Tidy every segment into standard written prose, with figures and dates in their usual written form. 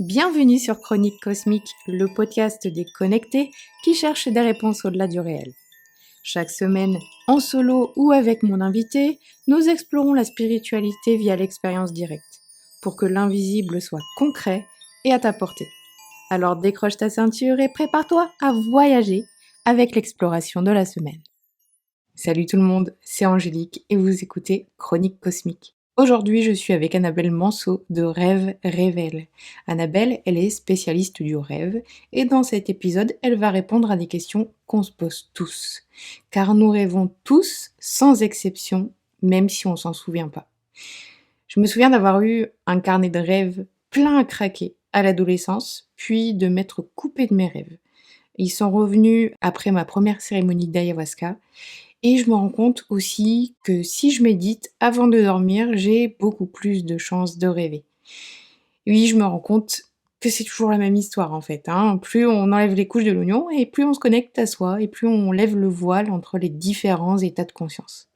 Bienvenue sur Chronique Cosmique, le podcast des connectés qui cherchent des réponses au-delà du réel. Chaque semaine, en solo ou avec mon invité, nous explorons la spiritualité via l'expérience directe, pour que l'invisible soit concret et à ta portée. Alors décroche ta ceinture et prépare-toi à voyager avec l'exploration de la semaine. Salut tout le monde, c'est Angélique et vous écoutez Chronique Cosmique. Aujourd'hui, je suis avec Annabelle Manceau de Rêve Révèle. Annabelle, elle est spécialiste du rêve et dans cet épisode, elle va répondre à des questions qu'on se pose tous. Car nous rêvons tous, sans exception, même si on s'en souvient pas. Je me souviens d'avoir eu un carnet de rêves plein à craquer à l'adolescence, puis de m'être coupée de mes rêves. Ils sont revenus après ma première cérémonie d'ayahuasca et je me rends compte aussi que si je médite avant de dormir, j'ai beaucoup plus de chances de rêver. Oui, je me rends compte que c'est toujours la même histoire en fait, hein. Plus on enlève les couches de l'oignon et plus on se connecte à soi et plus on lève le voile entre les différents états de conscience.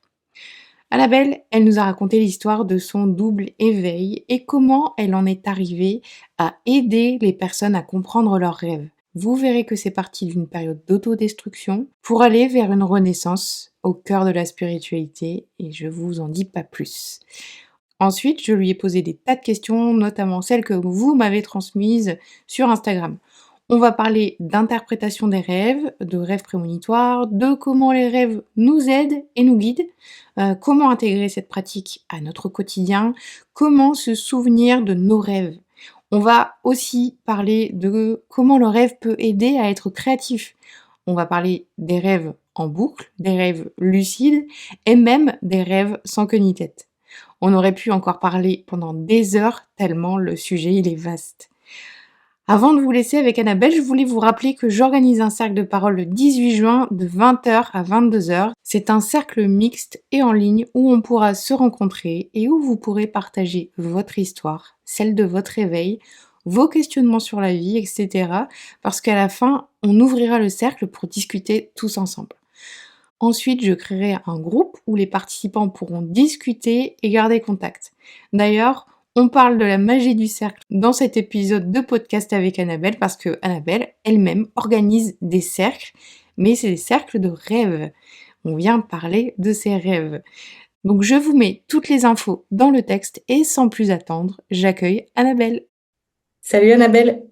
Annabelle, elle nous a raconté l'histoire de son double éveil et comment elle en est arrivée à aider les personnes à comprendre leurs rêves. Vous verrez que c'est parti d'une période d'autodestruction pour aller vers une renaissance au cœur de la spiritualité et je vous en dis pas plus. Ensuite, je lui ai posé des tas de questions, notamment celles que vous m'avez transmises sur Instagram. On va parler d'interprétation des rêves, de rêves prémonitoires, de comment les rêves nous aident et nous guident, comment intégrer cette pratique à notre quotidien, comment se souvenir de nos rêves. On va aussi parler de comment le rêve peut aider à être créatif. On va parler des rêves en boucle, des rêves lucides et même des rêves sans queue ni tête. On aurait pu encore parler pendant des heures tellement le sujet il est vaste. Avant de vous laisser avec Annabelle, je voulais vous rappeler que j'organise un cercle de parole le 18 juin de 20h à 22h. C'est un cercle mixte et en ligne où on pourra se rencontrer et où vous pourrez partager votre histoire, celle de votre réveil, vos questionnements sur la vie, etc. Parce qu'à la fin, on ouvrira le cercle pour discuter tous ensemble. Ensuite, je créerai un groupe où les participants pourront discuter et garder contact. D'ailleurs, on parle de la magie du cercle dans cet épisode de podcast avec Annabelle parce que Annabelle elle-même organise des cercles, mais c'est des cercles de rêves. On vient parler de ses rêves. Donc je vous mets toutes les infos dans le texte et sans plus attendre, j'accueille Annabelle. Salut Annabelle,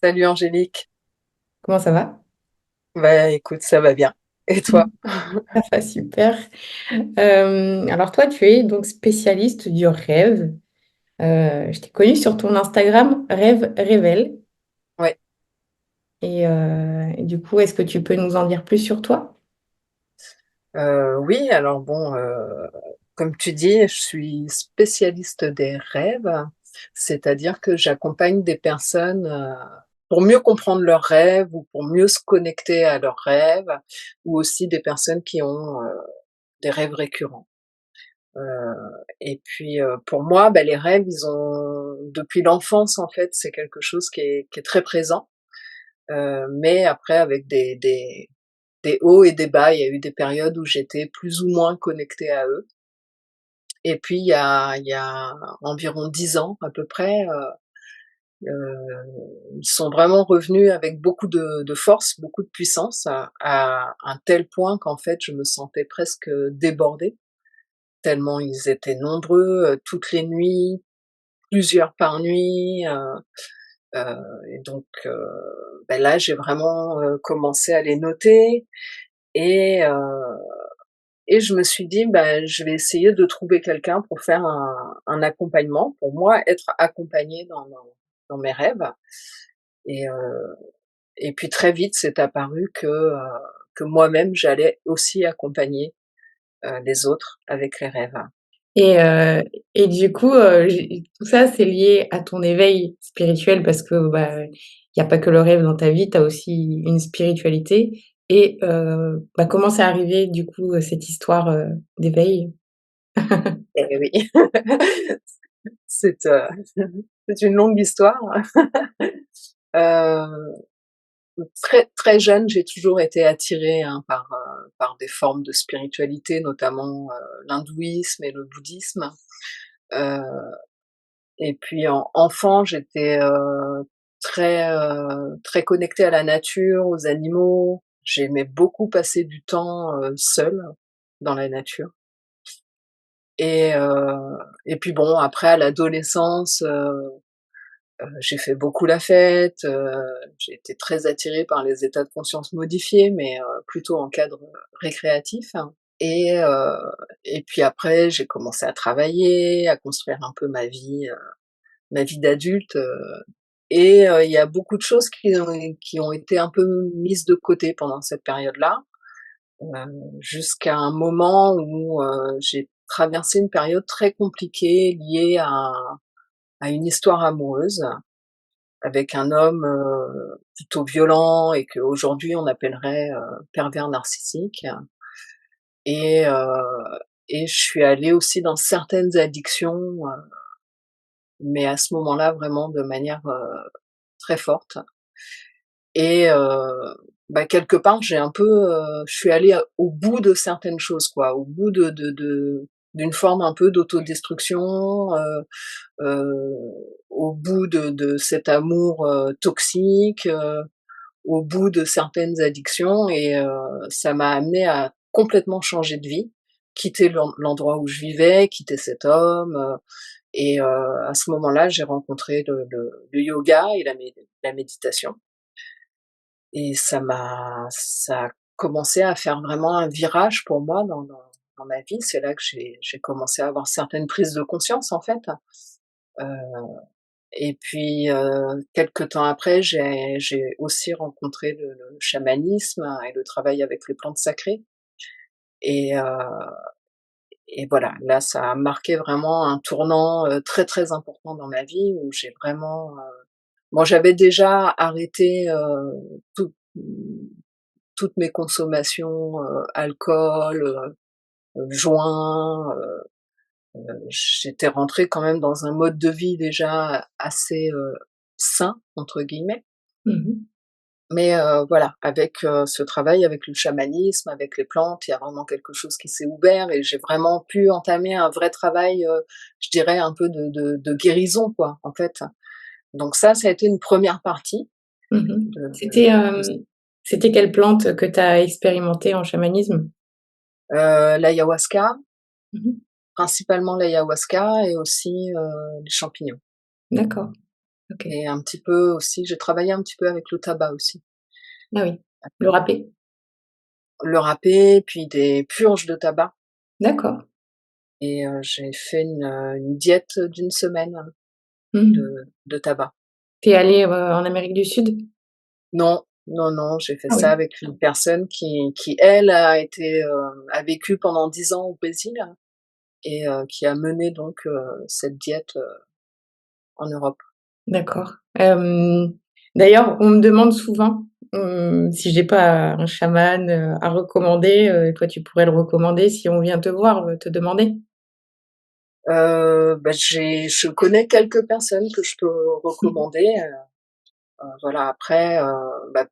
Salut Angélique. comment ça va? Bah écoute, ça va bien. Et toi? Ça va super. Alors toi, tu es donc spécialiste du rêve. Je t'ai connue sur ton Instagram Rêve Révèle. Ouais. Et du coup, est-ce que tu peux nous en dire plus sur toi? Oui, alors bon, comme tu dis, je suis spécialiste des rêves, c'est-à-dire que j'accompagne des personnes pour mieux comprendre leurs rêves ou pour mieux se connecter à leurs rêves, ou aussi des personnes qui ont des rêves récurrents. Euh, et puis pour moi, bah, les rêves, ils ont depuis l'enfance en fait, c'est quelque chose qui est très présent. Mais après avec des hauts et des bas. Il y a eu des périodes où j'étais plus ou moins connectée à eux. Et puis il y a environ 10 ans à peu près, ils sont vraiment revenus avec beaucoup de force, beaucoup de puissance, à un tel point qu'en fait je me sentais presque débordée, tellement ils étaient nombreux, toutes les nuits, plusieurs par nuit, et donc bah, là j'ai vraiment, commencé à les noter et je me suis dit: «Bah, je vais essayer de trouver quelqu'un pour faire un accompagnement, pour moi être accompagnée dans mes rêves» et puis très vite, c'est apparu que moi-même j'allais aussi accompagner, les autres avec les rêves. Et, euh, et du coup, tout ça, c'est lié à ton éveil spirituel parce que bah, il n'y a pas que le rêve dans ta vie, tu as aussi une spiritualité. Et bah, comment c'est arrivé, du coup, cette histoire d'éveil? Et oui, c'est, c'est une longue histoire. Heu, très, très jeune, j'ai toujours été attirée, hein, par des formes de spiritualité, notamment, l'hindouisme et le bouddhisme. Heu Et puis enfant, j'étais, très connectée à la nature, aux animaux. J'aimais beaucoup passer du temps, seule dans la nature et heu et puis bon, après à l'adolescence, j'ai fait beaucoup la fête, j'ai été très attirée par les états de conscience modifiés, mais plutôt en cadre, récréatif et heu et puis après j'ai commencé à travailler, à construire un peu ma vie d'adulte, il y a beaucoup de choses qui ont été un peu mises de côté pendant cette période-là, heu, jusqu'à un moment où, j'ai traversé une période très compliquée liée à une histoire amoureuse avec un homme, plutôt violent et qu'aujourd'hui on appellerait, pervers narcissique et heu et je suis allée aussi dans certaines addictions, mais à ce moment-là vraiment de manière, très forte et quelque part j'ai un peu, je suis allée au bout de certaines choses quoi, au bout d'une forme un peu d'autodestruction, heu, au bout de cet amour, toxique, au bout de certaines addictions ça m'a amenée à complètement changer de vie, quitter l'endroit où je vivais, quitter cet homme, à ce moment-là, j'ai rencontré le yoga et la méditation et ça a commencé à faire vraiment un virage pour moi dans ma vie. C'est là que j'ai commencé à avoir certaines prises de conscience, en fait, heu et puis, quelque temps après, j'ai aussi rencontré le chamanisme et le travail avec les plantes sacrées et heu et voilà, là, ça a marqué vraiment un tournant, très, très important dans ma vie où j'ai vraiment, bon, j'avais déjà arrêté, tout toutes mes consommations, alcool, joint, j'étais rentrée quand même dans un mode de vie déjà assez, «sain» entre guillemets. Mmh. Mais voilà, avec, ce travail, avec le chamanisme, avec les plantes, il y a vraiment quelque chose qui s'est ouvert et j'ai vraiment pu entamer un vrai travail, je dirais un peu de guérison quoi, en fait. Donc ça a été une première partie Mmh. de C'était, de c'était quelle plante que tu as expérimenté en chamanisme? l'ayahuasca, Mmh. principalement l'ayahuasca et aussi, les champignons D'accord, OK. et un petit peu aussi j'ai travaillé un petit peu avec le tabac aussi. Ah oui, le râpé? Le râpé, puis des purges de tabac D'accord. et j'ai fait une diète d'une semaine Mmh. de tabac. Tu es allé, en Amérique du Sud? Non, non, non, j'ai fait Ah ça oui, avec une personne qui elle a vécu pendant 10 ans au Brésil qui a mené donc cette diète, en Europe. d'accord. D'ailleurs, on me demande souvent, si j'ai pas un chaman, à recommander, toi tu pourrais le recommander si on vient te voir, te demander? Je connais quelques personnes que je peux recommander, voilà après,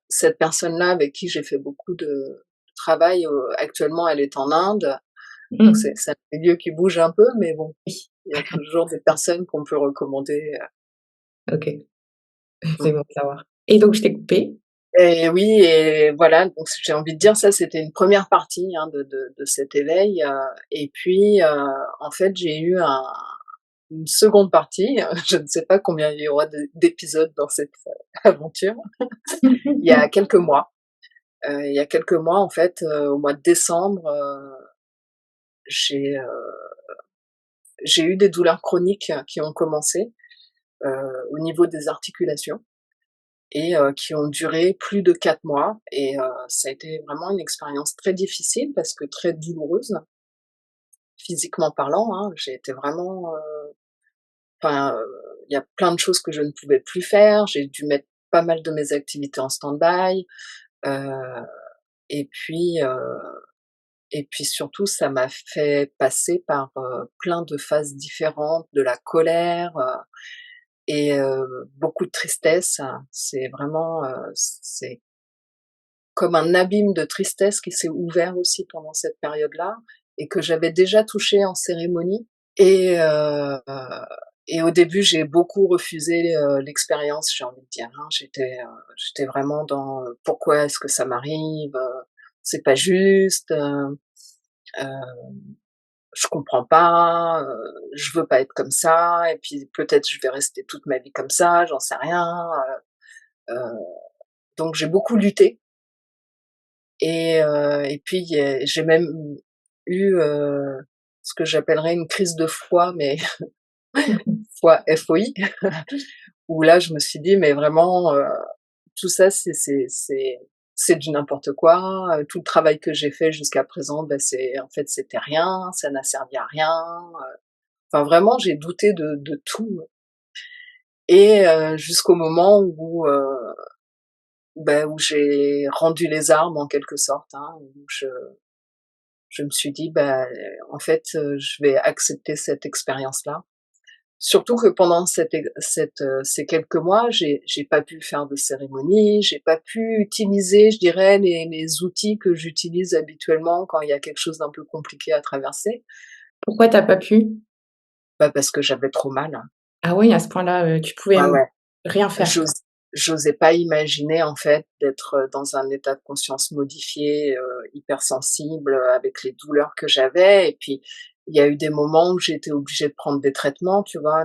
cette personne-là avec qui j'ai fait beaucoup de travail, actuellement elle est en Inde, donc Mmh. c'est un milieu qui bouge un peu, mais bon, Oui, il y a toujours des personnes qu'on peut recommander, OK, mmh. c'est bon à savoir. Et donc je t'ai coupé. Et oui et voilà, donc j'ai envie de dire ça c'était une première partie, hein, de cet éveil, et puis, en fait j'ai eu une seconde partie, je ne sais pas combien il y aura d'épisodes dans cette, aventure. Il y a quelques mois, il y a quelques mois en fait, au mois de décembre, j'ai, heu, j'ai eu des douleurs chroniques qui ont commencé, au niveau des articulations qui ont duré plus de 4 mois ça a été vraiment une expérience très difficile parce que très douloureuse, physiquement parlant, hein. J'ai été vraiment, il y a plein de choses que je ne pouvais plus faire. J'ai dû mettre pas mal de mes activités en stand-by, heu et puis, heu et puis surtout ça m'a fait passer par, plein de phases différentes, de la colère, beaucoup de tristesse. C'est vraiment, c'est comme un abîme de tristesse qui s'est ouvert aussi pendant cette période-là et que j'avais déjà touché en cérémonie et heu et au début, j'ai beaucoup refusé, l'expérience, j'ai envie de dire, hein. J'étais vraiment dans, «Pourquoi est-ce que ça m'arrive? C'est pas juste, je comprends pas, je veux pas être comme ça et puis peut-être je vais rester toute ma vie comme ça, j'en sais rien», donc j'ai beaucoup lutté et puis j'ai même eu, ce que j'appellerais une crise de foi, mais Mmh mh. foi FOI, où là je me suis dit: «Mais vraiment, tout ça c'est du n'importe quoi, tout le travail que j'ai fait jusqu'à présent, bah, c'est en fait c'était rien, ça n'a servi à rien», enfin vraiment j'ai douté de tout et jusqu'au moment où j'ai rendu les armes en quelque sorte, hein, où je me suis dit: «Bah, en fait, je vais accepter cette expérience-là». Surtout que pendant ces quelques mois, j'ai pas pu faire de cérémonie, j'ai pas pu utiliser, je dirais, les outils que j'utilise habituellement quand il y a quelque chose d'un peu compliqué à traverser. Pourquoi tu as pas pu? Bah, parce que j'avais trop mal. Ah oui, à ce point-là, tu pouvais, Ouais, ouais. rien faire, quoi. J'osais pas imaginer en fait d'être, dans un état de conscience modifié, hypersensible, avec les douleurs que j'avais et puis il y a eu des moments où j'ai été obligée de prendre des traitements, tu vois?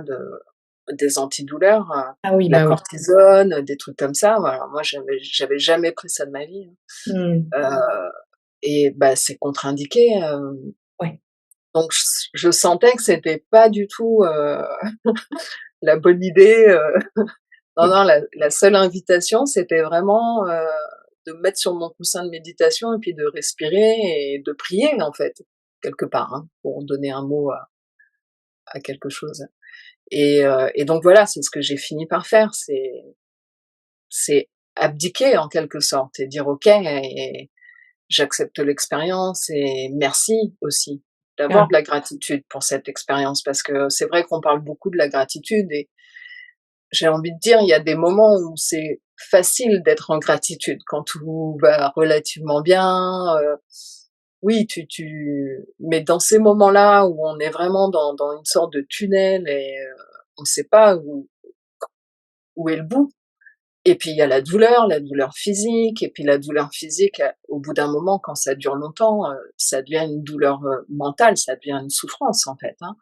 Des antidouleurs, Ah oui, la bah oui. cortisone, des trucs comme ça. Voilà, moi j'avais jamais pris ça de ma vie, Mmh. hein, et bah, c'est contre-indiqué, Ouais, donc je sentais que c'était pas du tout, la bonne idée, non, OK. non, la seule invitation, c'était vraiment, de me mettre sur mon coussin de méditation et puis de respirer et de prier, en fait, quelque part, hein, pour donner un mot à quelque chose et donc voilà, c'est ce que j'ai fini par faire, c'est abdiquer en quelque sorte et dire: «OK et j'accepte l'expérience et merci aussi Ah, d'avoir de la gratitude pour cette expérience». Parce que c'est vrai qu'on parle beaucoup de la gratitude et j'ai envie de dire, il y a des moments où c'est facile d'être en gratitude quand tout va relativement bien, oui, mais dans ces moments-là où on est vraiment dans une sorte de tunnel et on ne sait pas où est le bout et puis il y a la douleur physique et puis la douleur physique, au bout d'un moment, quand ça dure longtemps, ça devient une douleur, mentale, ça devient une souffrance, en fait, hein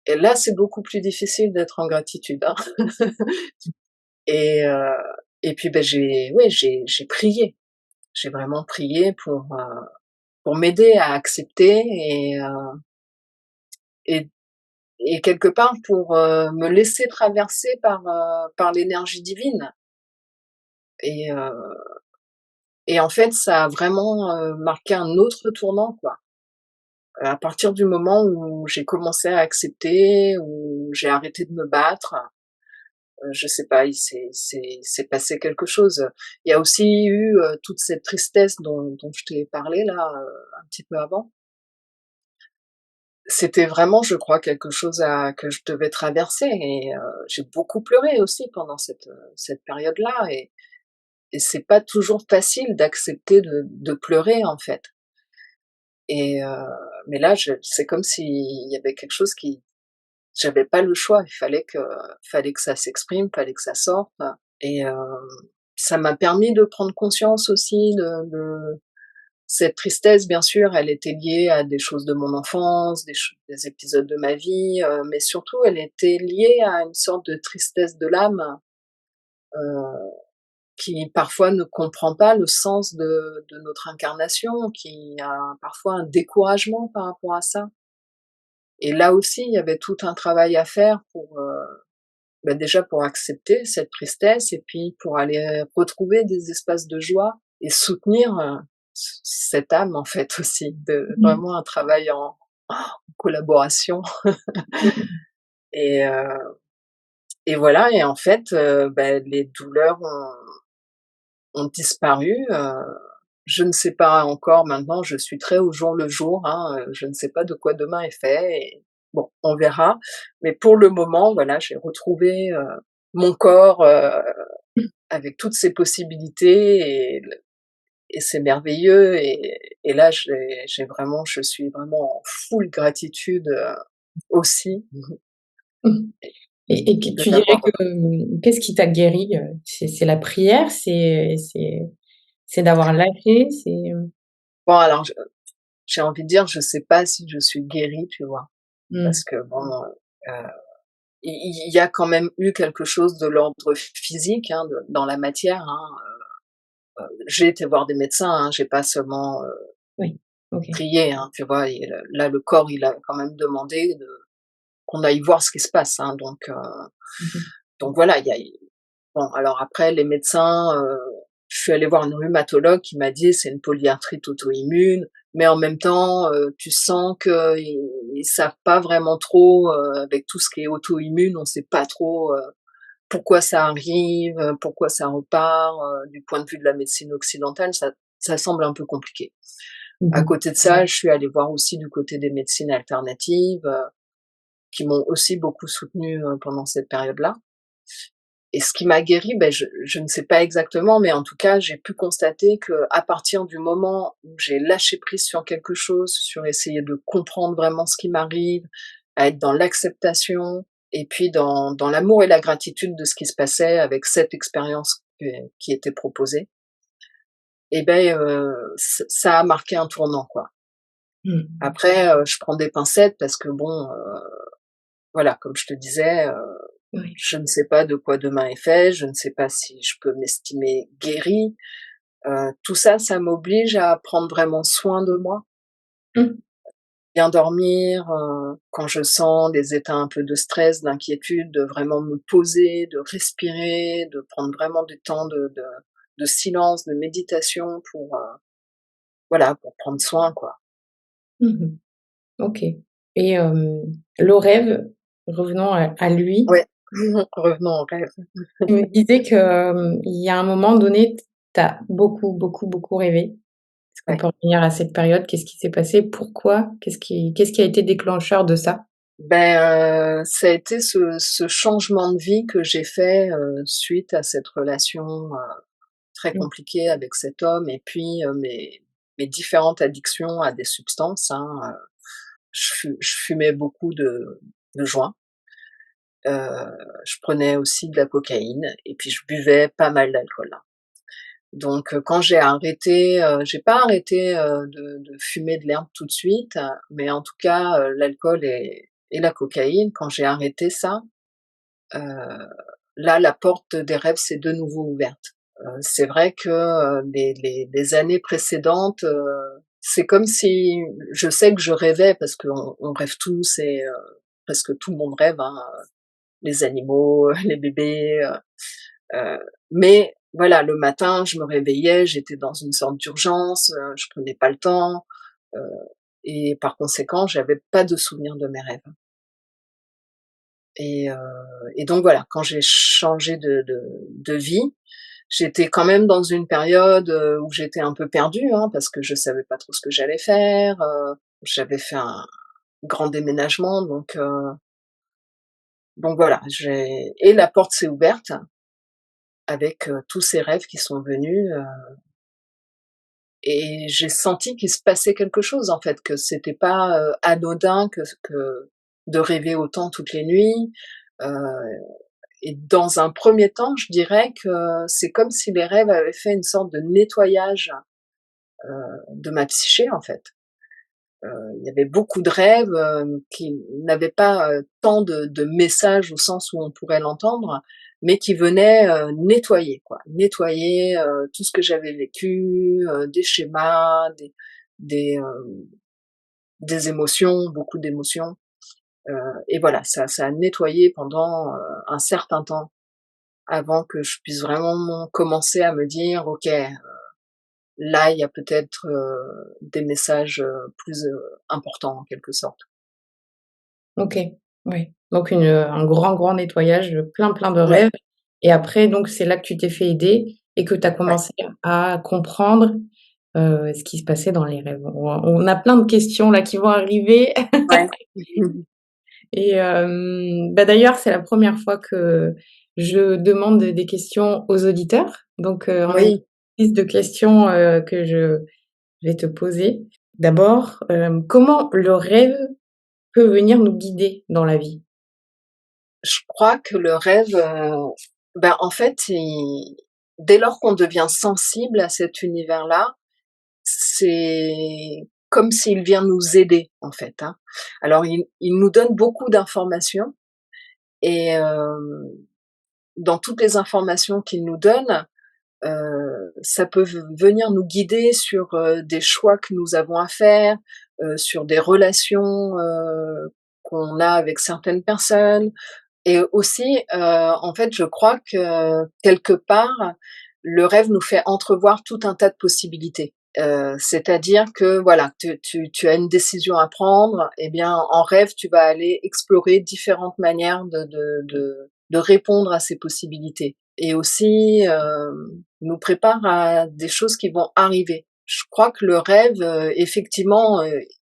et là, c'est beaucoup plus difficile d'être en gratitude, hein. Et heu et puis, beh, j'ai prié. J'ai vraiment prié pour m'aider à accepter et et quelque part pour, me laisser traverser par l'énergie divine et heu et en fait, ça a vraiment, marqué un autre tournant, quoi. À partir du moment où j'ai commencé à accepter, où j'ai arrêté de me battre, je sais pas, il s'est passé quelque chose. Il y a aussi eu, toute cette tristesse dont je t'ai parlé là, un petit peu avant. C'était vraiment, je crois, quelque chose à que je devais traverser et j'ai beaucoup pleuré aussi pendant cette période-là et c'est pas toujours facile d'accepter de pleurer, en fait et mais là, c'est comme s'il y avait quelque chose qui j'avais pas le choix. Il fallait que ça s'exprime, fallait que ça sorte. Et ça m'a permis de prendre conscience aussi de cette tristesse, bien sûr, elle était liée à des choses de mon enfance, des épisodes de ma vie, mais surtout elle était liée à une sorte de tristesse de l'âme, heu, qui parfois ne comprend pas le sens de notre incarnation, qui a parfois un découragement par rapport à ça. Et là aussi, il y avait tout un travail à faire pour, bah, déjà pour accepter cette tristesse et puis pour aller retrouver des espaces de joie et soutenir, cette âme en fait aussi, de mmh. vraiment un travail en collaboration Mmh. et et voilà et en fait, bah, les douleurs ont disparu, je ne sais pas encore maintenant, je suis très au jour le jour, hein, je ne sais pas de quoi demain est fait et bon, on verra. Mais pour le moment, voilà, j'ai retrouvé, mon corps, avec toutes ses possibilités et c'est merveilleux et là, je suis vraiment en full gratitude, aussi. Mmh. Et de tu dirais l'avoir que, qu'est-ce qui t'a guéri, c'est la prière? C'est d'avoir lâché? bon alors j'ai envie de dire, je sais pas si je suis guérie, tu vois? Mmh. Parce que bon, il y a quand même eu quelque chose de l'ordre physique, hein, dans la matière, hein. J'ai été voir des médecins, hein, j'ai pas seulement, Oui. OK. prié, hein, tu vois? Et là, le corps, il a quand même demandé qu'on aille voir ce qui se passe, hein, Mmh mh. donc voilà, il y a bon, alors après les médecins, je suis allée voir une rhumatologue qui m'a dit: «C'est une polyarthrite auto-immune», mais en même temps, tu sens qu'ils savent pas vraiment trop, avec tout ce qui est auto-immune, on sait pas trop, pourquoi ça arrive, pourquoi ça repart, du point de vue de la médecine occidentale, ça semble un peu compliqué. À Mmh. côté de ça, je suis allée voir aussi du côté des médecines alternatives, qui m'ont aussi beaucoup soutenue, pendant cette période-là. Et ce qui m'a guérie, beh, je ne sais pas exactement, mais en tout cas, j'ai pu constater qu'à partir du moment où j'ai lâché prise sur quelque chose, sur essayer de comprendre vraiment ce qui m'arrive, à être dans l'acceptation et puis dans l'amour et la gratitude de ce qui se passait avec cette expérience qui était proposée, et beh, ça a marqué un tournant, quoi. Mmh. Après, je prends des pincettes parce que bon, voilà, comme je te disais, Oui. je ne sais pas de quoi demain est fait, je ne sais pas si je peux m'estimer guérie. Tout ça, ça m'oblige à prendre vraiment soin de moi, Mmh. bien dormir, quand je sens des états un peu de stress, d'inquiétude, de vraiment me poser, de respirer, de prendre vraiment du temps de silence, de méditation pour, voilà, pour prendre soin, quoi. Mmh. OK. Et le rêve, revenons à lui. Ouais, revenons au rêve. Tu me disais que, il y a un moment donné, tu as beaucoup, beaucoup, beaucoup rêvé. Est-ce qu'on Ouais. peut revenir à cette période? Qu'est-ce qui s'est passé? Pourquoi? Qu'est-ce qui a été déclencheur de ça? Ben, ça a été ce changement de vie que j'ai fait, suite à cette relation, très Mmh. compliquée avec cet homme et puis, mes différentes addictions à des substances, hein, je fumais beaucoup de joints, je prenais aussi de la cocaïne et puis je buvais pas mal d'alcool, hein. Donc, quand j'ai pas arrêté, de fumer de l'herbe tout de suite, mais en tout cas, l'alcool et la cocaïne, quand j'ai arrêté ça, heu, là, la porte des rêves s'est de nouveau ouverte. C'est vrai que, les années précédentes, c'est comme si je sais que je rêvais parce qu'on rêve tous et presque tout le monde rêve, hein, les animaux, les bébés, mais voilà, le matin, je me réveillais, j'étais dans une sorte d'urgence, je prenais pas le temps, heu et par conséquent, j'avais pas de souvenir de mes rêves et heu et donc voilà, quand j'ai changé de vie, j'étais quand même dans une période, où j'étais un peu perdue, hein, parce que je savais pas trop ce que j'allais faire, j'avais fait un grand déménagement donc voilà, j'ai et la porte s'est ouverte avec, tous ces rêves qui sont venus, et j'ai senti qu'il se passait quelque chose en fait, que c'était pas, anodin que de rêver autant toutes les nuits, heu et dans un premier temps, je dirais que c'est comme si les rêves avaient fait une sorte de nettoyage, de ma psyché en fait. Il y avait beaucoup de rêves, qui n'avaient pas, tant de messages au sens où on pourrait l'entendre, mais qui venaient, nettoyer quoi. Nettoyer, tout ce que j'avais vécu, des schémas, des, des émotions, beaucoup d'émotions, heu et voilà, ça a nettoyé pendant, un certain temps avant que je puisse vraiment commencer à me dire: «OK, là, il y a peut-être, des messages, plus, importants en quelque sorte». OK, oui. Donc un grand, grand nettoyage de plein, plein de Ouais, rêves et après donc c'est là que tu t'es fait aider et que tu as ouais, commencé à comprendre, ce qui se passait dans les rêves. On a plein de questions là qui vont arriver ouais. et bah, d'ailleurs, c'est la première fois que je demande des questions aux auditeurs. Donc on a une Oui, liste de questions, que je vais te poser. D'abord, comment le rêve peut venir nous guider dans la vie? Je crois que le rêve, en fait, dès lors qu'on devient sensible à cet univers-là, c'est comme s'il vient nous aider, en fait, hein. Alors il nous donne beaucoup d'informations et dans toutes les informations qu'il nous donne, ça peut venir nous guider sur, des choix que nous avons à faire, sur des relations, qu'on a avec certaines personnes et aussi, en fait, je crois que quelque part, le rêve nous fait entrevoir tout un tas de possibilités. C'est-à-dire que voilà, tu as une décision à prendre et bien, en rêve, tu vas aller explorer différentes manières de répondre à ces possibilités et aussi, nous prépare à des choses qui vont arriver. Je crois que le rêve, effectivement,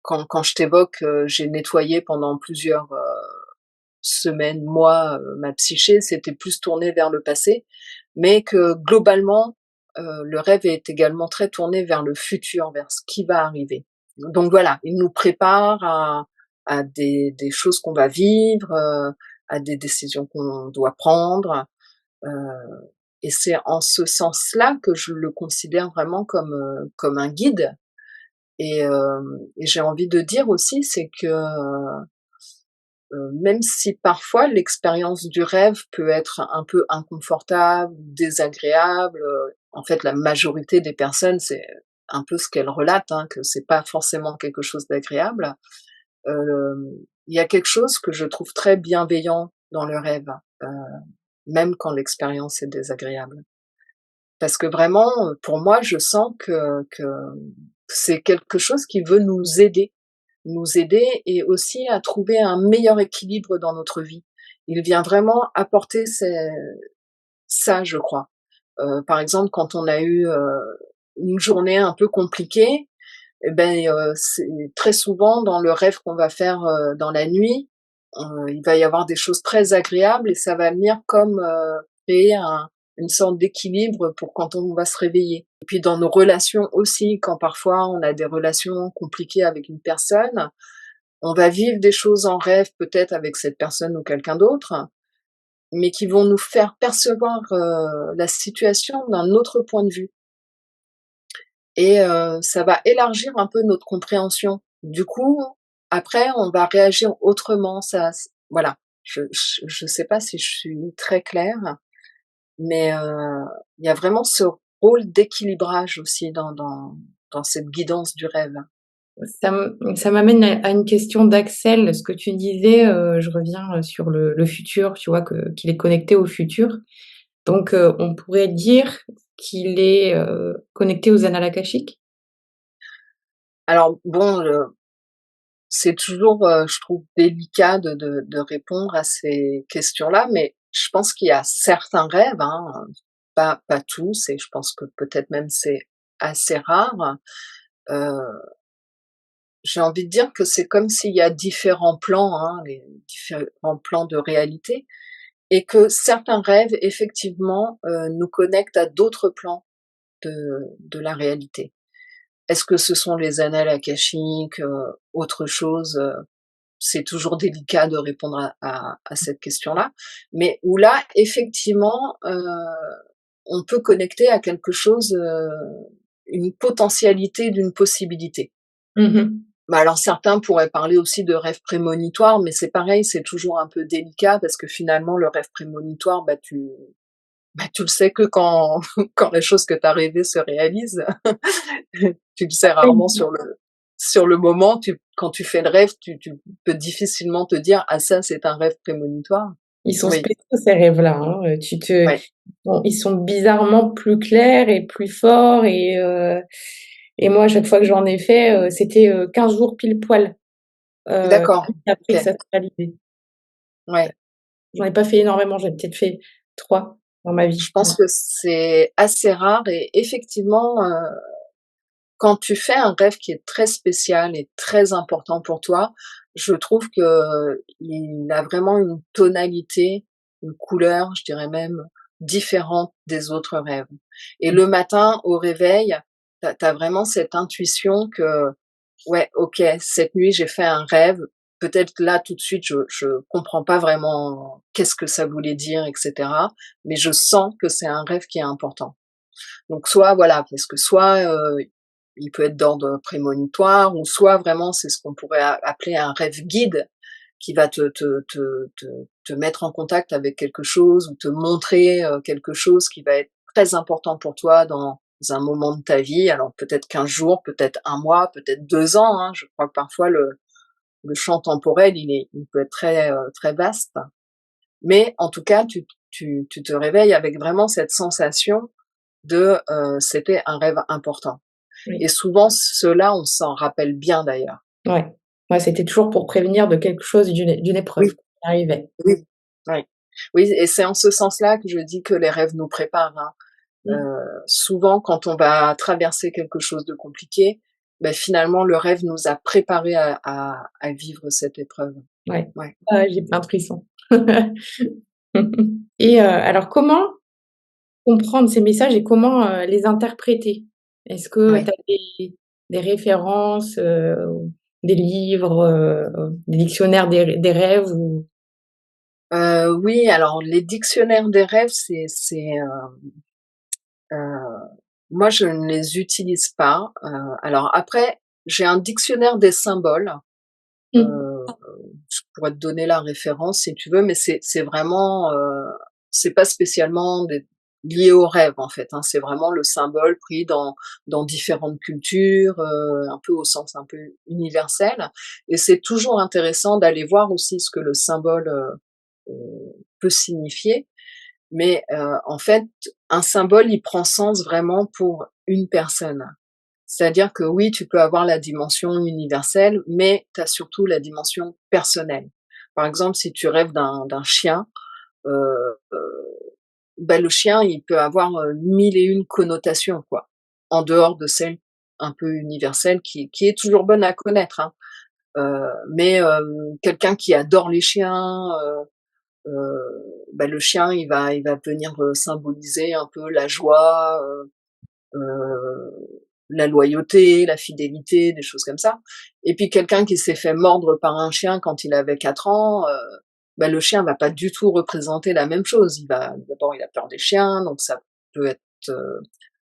quand je t'évoque, j'ai nettoyé pendant plusieurs, semaines, mois, ma psyché, c'était plus tourné vers le passé, mais que globalement, le rêve est également très tourné vers le futur, vers ce qui va arriver. Donc voilà, il nous prépare à des choses qu'on va vivre, à des décisions qu'on doit prendre, heu et c'est en ce sens-là que je le considère vraiment comme un guide et j'ai envie de dire aussi, c'est que, même si parfois l'expérience du rêve peut être un peu inconfortable, désagréable, en fait la majorité des personnes, c'est un peu ce qu'elles relatent, hein, que c'est pas forcément quelque chose d'agréable. Hem, il y a quelque chose que je trouve très bienveillant dans le rêve, heu, même quand l'expérience est désagréable. Parce que vraiment, pour moi, je sens que c'est quelque chose qui veut nous aider et aussi à trouver un meilleur équilibre dans notre vie. Il vient vraiment apporter ça, je crois. Par exemple, quand on a eu, une journée un peu compliquée et ben, c'est très souvent dans le rêve qu'on va faire, dans la nuit, il va y avoir des choses très agréables et ça va venir comme, créer une sorte d'équilibre pour quand on va se réveiller. Et puis dans nos relations aussi, quand parfois on a des relations compliquées avec une personne, on va vivre des choses en rêve peut-être avec cette personne ou quelqu'un d'autre, mais qui vont nous faire percevoir, la situation d'un autre point de vue et ça va élargir un peu notre compréhension. Du coup, après, on va réagir autrement, ça voilà. Je sais pas si je suis très claire, mais il y a vraiment ce rôle d'équilibrage aussi dans cette guidance du rêve. Ça m'amène à une question d'Axel, ce que tu disais, je reviens, sur le futur, tu vois? Qu'il est connecté au futur. Donc, on pourrait dire qu'il est, connecté aux annales akashiques? Alors bon, c'est toujours, je trouve délicat de répondre à ces questions-là, mais je pense qu'il y a certains rêves, hein, pas tous et je pense que peut-être même c'est assez rare. Heu, j'ai envie de dire que c'est comme s'il y a différents plans, hein, les différents plans de réalité et que certains rêves effectivement, nous connectent à d'autres plans de la réalité. Est-ce que ce sont les annales akashiques, autre chose? C'est toujours délicat de répondre à cette question-là, mais où là, effectivement, on peut connecter à quelque chose, une potentialité d'une possibilité. Mmh mh. Bah, alors certains pourraient parler aussi de rêve prémonitoire, mais c'est pareil, c'est toujours un peu délicat parce que finalement le rêve prémonitoire, tu le sais que quand quand la chose que tu as rêvée se réalise. Tu le sais rarement sur le moment, quand tu fais le rêve, tu peux difficilement te dire: «Ah ça, c'est un rêve prémonitoire». Ils sont Oui, spéciaux ces rêves-là, hein, tu te ouais, bon, ils sont bizarrement plus clairs et plus forts et moi, à chaque fois que j'en ai fait, c'était, 15 jours pile poil, d'accord, après que OK, ça se réalisait. ouais. J'en ai pas fait énormément, j'en ai peut-être fait 3 dans ma vie. Je pense que c'est assez rare et effectivement, quand tu fais un rêve qui est très spécial et très important pour toi, je trouve qu'il a vraiment une tonalité, une couleur, je dirais même, différente des autres rêves. Et le matin, au réveil, tu as vraiment cette intuition que: «Ouais, OK, cette nuit, j'ai fait un rêve, peut-être là tout de suite je comprends pas vraiment qu'est-ce que ça voulait dire et cetera, mais je sens que c'est un rêve qui est important. Donc soit voilà, parce que soit, il peut être d'ordre prémonitoire ou soit vraiment c'est ce qu'on pourrait appeler un rêve guide qui va te mettre en contact avec quelque chose ou te montrer, quelque chose qui va être très important pour toi dans un moment de ta vie. Alors peut-être 15 jours, peut-être un mois, peut-être 2 ans, hein. Je crois que parfois le champ temporel, il peut être très, très vaste. Mais en tout cas, tu te réveilles avec vraiment cette sensation de, c'était un rêve important Oui. et souvent ceux-là, on s'en rappelle bien d'ailleurs. Ouais. Ouais, c'était toujours pour prévenir de quelque chose, d'une épreuve Oui, qui arrivait. oui, oui. Oui et c'est en ce sens-là que je dis que les rêves nous préparent, hein. Mmh. Souvent quand on va traverser quelque chose de compliqué, beh, finalement le rêve nous a préparés à vivre cette épreuve. Ouais. Ouais, Ah, j'ai plein de frissons. Et alors comment comprendre ces messages et comment, les interpréter? Est-ce que tu ouais. as des références, des livres, des dictionnaires des rêves ou Oui, alors les dictionnaires des rêves, moi je ne les utilise pas. Alors après, j'ai un dictionnaire des symboles. mmh, Heu, je pourrais te donner la référence si tu veux, mais c'est vraiment, c'est pas spécialement lié au rêve en fait, hein. C'est vraiment le symbole pris dans différentes cultures, un peu au sens un peu universel et c'est toujours intéressant d'aller voir aussi ce que le symbole, peut signifier. Mais, en fait, un symbole, il prend sens vraiment pour une personne. C'est-à-dire que oui, tu peux avoir la dimension universelle, mais tu as surtout la dimension personnelle. Par exemple, si tu rêves d'un chien, heu bah, le chien, il peut avoir, 1000 et une connotations, quoi, en dehors de celle un peu universelle qui est toujours bonne à connaître, hein. Mais, quelqu'un qui adore les chiens, bah, le chien, il va venir, symboliser un peu la joie, la loyauté, la fidélité, des choses comme ça. Et puis quelqu'un qui s'est fait mordre par un chien quand il avait 4 ans, bah, le chien va pas du tout représenter la même chose. D'abord, il a peur des chiens, donc peut être, heu,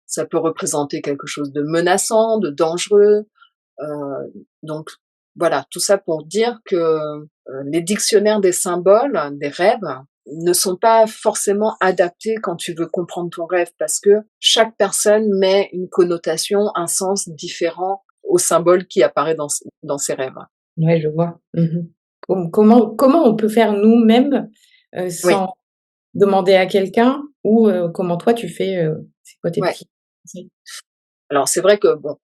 ça peut représenter quelque chose de menaçant, de dangereux. Donc voilà, tout ça pour dire que, les dictionnaires des symboles, des rêves, ne sont pas forcément adaptés quand tu veux comprendre ton rêve parce que chaque personne met une connotation, un sens différent au symbole qui apparaît dans ses rêves. ouais, je vois. Mmh. Comment on peut faire nous-mêmes, Oui, sans demander à quelqu'un ou comment toi tu fais, c'est quoi tes ouais. petits conseils? Alors c'est vrai que bon,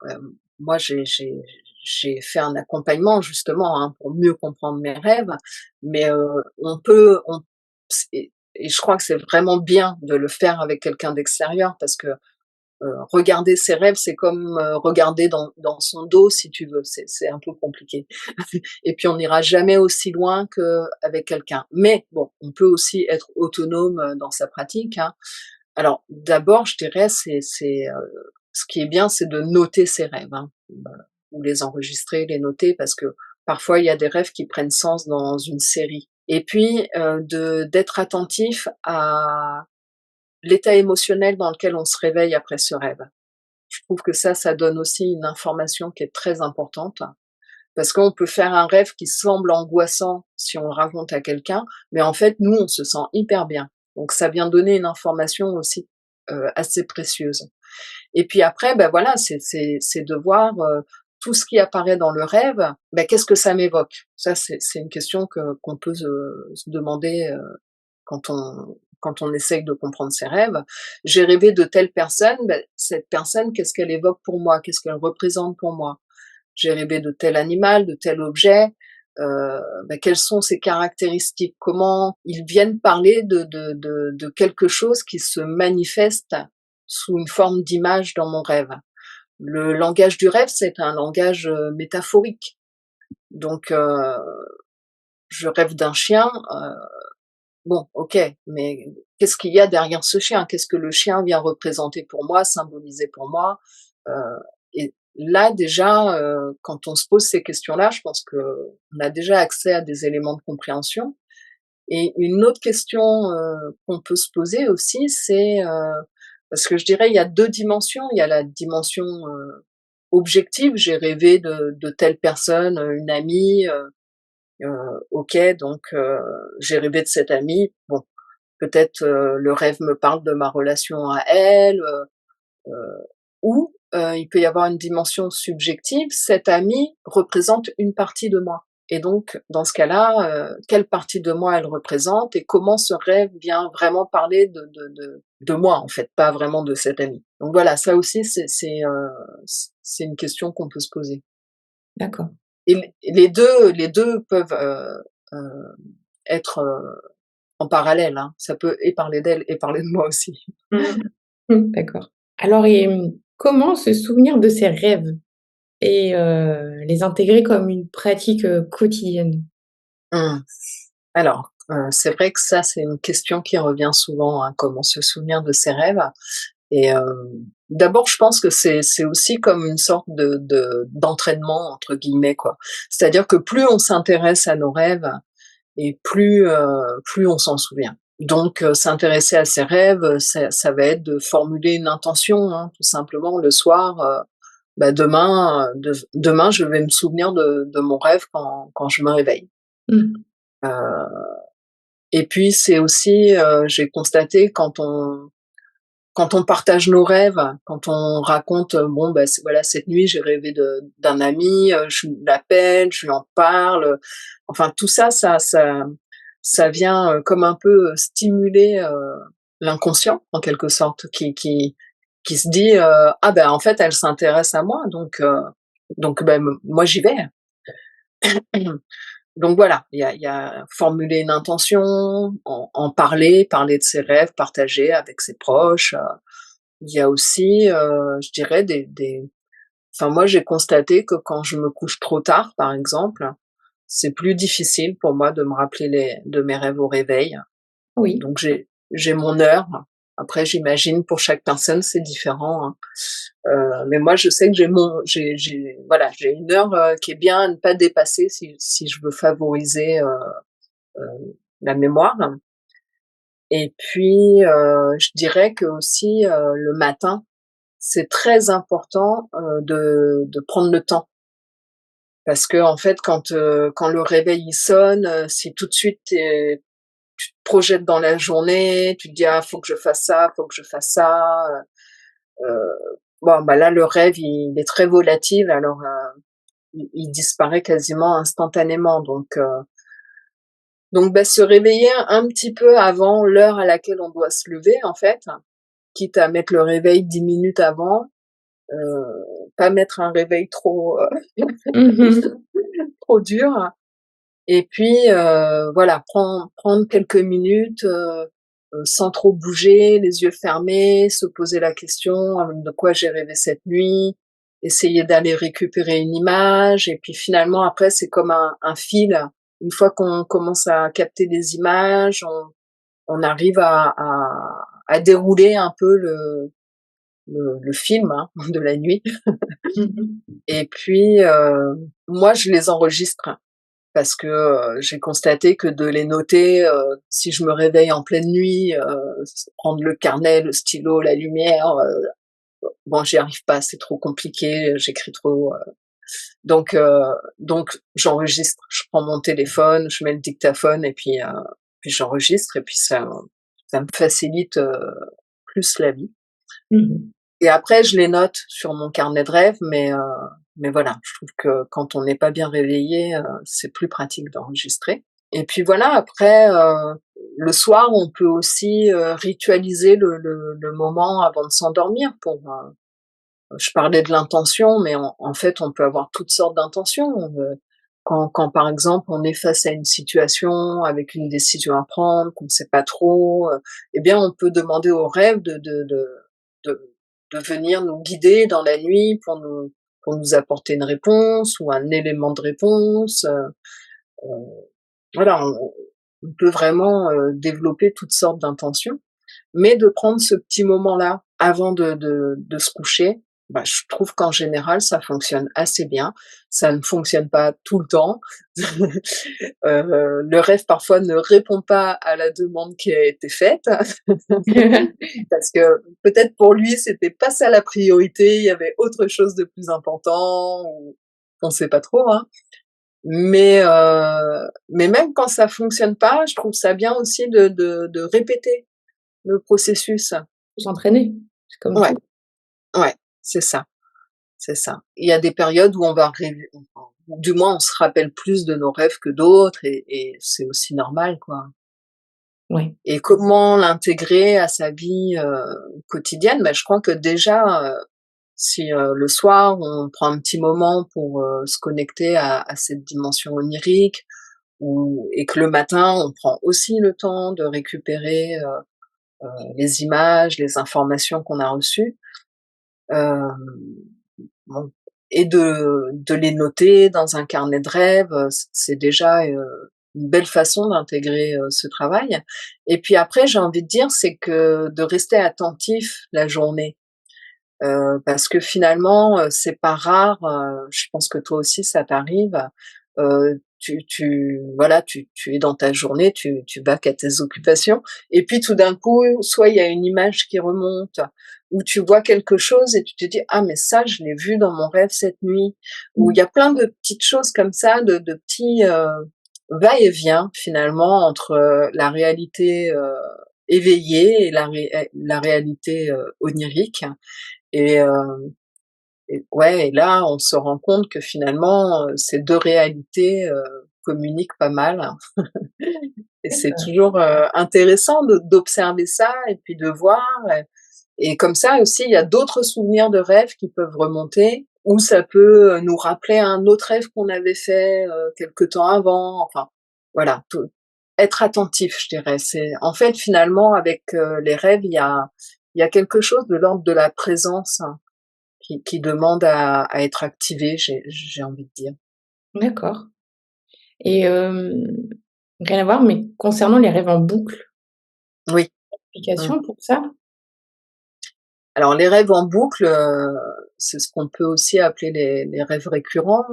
moi j'ai fait un accompagnement justement, hein, pour mieux comprendre mes rêves, mais on et je crois que c'est vraiment bien de le faire avec quelqu'un d'extérieur parce que, regarder ses rêves, c'est comme, regarder dans son dos si tu veux, c'est un peu compliqué et puis on n'ira jamais aussi loin qu'avec quelqu'un. Mais bon, on peut aussi être autonome, dans sa pratique, hein. Alors d'abord, je dirais, ce qui est bien, c'est de noter ses rêves, hein, ou les enregistrer, les noter parce que parfois il y a des rêves qui prennent sens dans une série. Et puis, de d'être attentif à l'état émotionnel dans lequel on se réveille après ce rêve. Je trouve que ça donne aussi une information qui est très importante, parce qu'on peut faire un rêve qui semble angoissant si on le raconte à quelqu'un, mais en fait, nous, on se sent hyper bien. Donc ça vient donner une information aussi, assez précieuse. Et puis après, ben voilà, c'est de voir, tout ce qui apparaît dans le rêve, ben qu'est-ce que ça m'évoque? Ça, c'est une question qu'on peut se demander, quand on essaye de comprendre ses rêves. J'ai rêvé de telle personne, ben cette personne, qu'est-ce qu'elle évoque pour moi? Qu'est-ce qu'elle représente pour moi? J'ai rêvé de tel animal, de tel objet, quelles sont ses caractéristiques? Comment ils viennent parler de quelque chose qui se manifeste sous une forme d'image dans mon rêve. Le langage du rêve, c'est un langage, métaphorique. Donc je rêve d'un chien, bon, OK, mais qu'est-ce qu'il y a derrière ce chien? Qu'est-ce que le chien vient représenter pour moi, symboliser pour moi? Heu et là déjà, quand on se pose ces questions-là, je pense qu'on a déjà accès à des éléments de compréhension. Et une autre question, qu'on peut se poser aussi, c'est, parce que je dirais il y a 2 dimensions. Il y a la dimension, objective, j'ai rêvé de telle personne, une amie, OK, donc j'ai rêvé de cette amie. Bon, peut-être, le rêve me parle de ma relation à elle, ou, il peut y avoir une dimension subjective. Cette amie représente une partie de moi et donc dans ce cas-là, quelle partie de moi elle représente et comment ce rêve vient vraiment parler de moi, en fait, pas vraiment de cette amie. Donc voilà, ça aussi c'est une question qu'on peut se poser D'accord. et les deux peuvent, heu, être, en parallèle, hein. Ça peut et parler d'elle et parler de moi aussi. Mmh. Mmh, d'accord. Alors comment se souvenir de ses rêves et les intégrer comme une pratique, quotidienne? Mmh. Alors, c'est vrai que ça, c'est une question qui revient souvent, hein, comment se souvenir de ses rêves et d'abord, je pense que c'est aussi comme une sorte «d'entraînement» entre guillemets, quoi. C'est-à-dire que plus on s'intéresse à nos rêves et plus on s'en souvient. Donc s'intéresser à ses rêves, ça va être de formuler une intention, hein, tout simplement le soir, bah, demain, je vais me souvenir de mon rêve quand je me réveille. Mmh. Heu Et puis c'est aussi, j'ai constaté quand on partage nos rêves, quand on raconte, bon, bah, voilà, cette nuit j'ai rêvé d'un ami, je l'appelle, je lui en parle, enfin tout ça, ça vient, comme un peu, stimuler, l'inconscient en quelque sorte qui se dit, «Ah ben, en fait elle s'intéresse à moi donc ben, moi j'y vais». Donc voilà, il y a formuler une intention, en parler de ses rêves, partager avec ses proches, il y a aussi, je dirais enfin moi j'ai constaté que quand je me couche trop tard, par exemple, c'est plus difficile pour moi de me rappeler de mes rêves au réveil. Oui. Donc j'ai mon heure. Après j'imagine pour chaque personne c'est différent, hein. Mais moi je sais que voilà, j'ai une heure, qui est bien à ne pas dépasser si je veux favoriser, la mémoire. Et puis, je dirais qu'aussi, le matin, c'est très important, de prendre le temps. Parce qu'en fait, quand le réveil il sonne, si tout de suite tu te projettes dans la journée, tu te dis: «Ah, faut que je fasse ça, faut que je fasse ça», bon, bah, là, le rêve, il est très volatile, alors, il disparaît quasiment instantanément. Donc bah, se réveiller un petit peu avant l'heure à laquelle on doit se lever, en fait, quitte à mettre le réveil 10 minutes avant, pas mettre un réveil Mmh mh. trop dur et puis, voilà, prendre quelques minutes, sans trop bouger, les yeux fermés, se poser la question, «De quoi j'ai rêvé cette nuit?» Essayer d'aller récupérer une image et puis finalement après c'est comme un fil. Une fois qu'on commence à capter des images, on arrive à dérouler un peu le film, hein, de la nuit Mmh mh. et puis, moi je les enregistre parce que, j'ai constaté que de les noter, si je me réveille en pleine nuit, prendre le carnet, le stylo, la lumière, bon j'y arrive pas, c'est trop compliqué, j'écris trop, donc heu, donc j'enregistre. Je prends mon téléphone, je mets le dictaphone et puis j'enregistre et puis ça me facilite, plus la vie. Mmh mh. Et après, je les note sur mon carnet de rêves, mais voilà, je trouve que quand on n'est pas bien réveillé, c'est plus pratique d'enregistrer. Et puis voilà, après, le soir, on peut aussi, ritualiser le moment avant de s'endormir je parlais de l'intention, mais en fait, on peut avoir toutes sortes d'intentions. Quand par exemple, on est face à une situation avec une décision à prendre, qu'on ne sait pas trop, eh bien, on peut demander au rêve de de venir nous guider dans la nuit pour nous apporter une réponse ou un élément de réponse, voilà, on peut vraiment, développer toutes sortes d'intentions, mais de prendre ce petit moment-là avant de se coucher, Bah, je trouve qu'en général, ça fonctionne assez bien. Ça ne fonctionne pas tout le temps. Le rêve parfois ne répond pas à la demande qui a été faite, parce que peut-être pour lui, c'était pas ça la priorité, il y avait autre chose de plus important ou on sait pas trop, hein. Mais même quand ça fonctionne pas, je trouve ça bien aussi de répéter le processus. S'entraîner, c'est comme Ouais, tout. ouais, c'est ça. C'est ça. Il y a des périodes où on va rêver, enfin, ou du moins on se rappelle plus de nos rêves que d'autres et c'est aussi normal, quoi. Ouais. Et comment l'intégrer à sa vie, quotidienne? Bah, je crois que déjà, si, le soir on prend un petit moment pour, se connecter à cette dimension onirique ou et que le matin on prend aussi le temps de récupérer, les images, les informations qu'on a reçues, hem bon et de les noter dans un carnet de rêves, c'est déjà, une belle façon d'intégrer, ce travail et puis après, j'ai envie de dire, c'est que de rester attentif la journée, parce que finalement, c'est pas rare, je pense que toi aussi ça t'arrive, tu voilà, tu es dans ta journée, tu vaques à tes occupations et puis tout d'un coup, soit il y a une image qui remonte ou tu vois quelque chose et tu te dis: «Ah mais ça, je l'ai vu dans mon rêve cette nuit». Ou il Mmh. y a plein de petites choses comme ça, de petits, va-et-vient finalement entre, la réalité, éveillée et la réalité, onirique et ouais et là, on se rend compte que finalement, ces 2 réalités, communiquent pas mal et c'est D'accord. toujours, intéressant d'observer ça et puis de voir et comme ça aussi, il y a d'autres souvenirs de rêves qui peuvent remonter ou ça peut, nous rappeler un autre rêve qu'on avait fait, quelque temps avant, enfin, voilà, tout être attentif, je dirais. C'est en fait, finalement, avec, les rêves, il y a quelque chose de l'ordre de la présence qui demande à être activé, j'ai envie de dire. D'accord et rien à voir, mais concernant les rêves en boucle, Oui. Mmh. explication pour ça? Alors les rêves en boucle, c'est ce qu'on peut aussi appeler les rêves récurrents,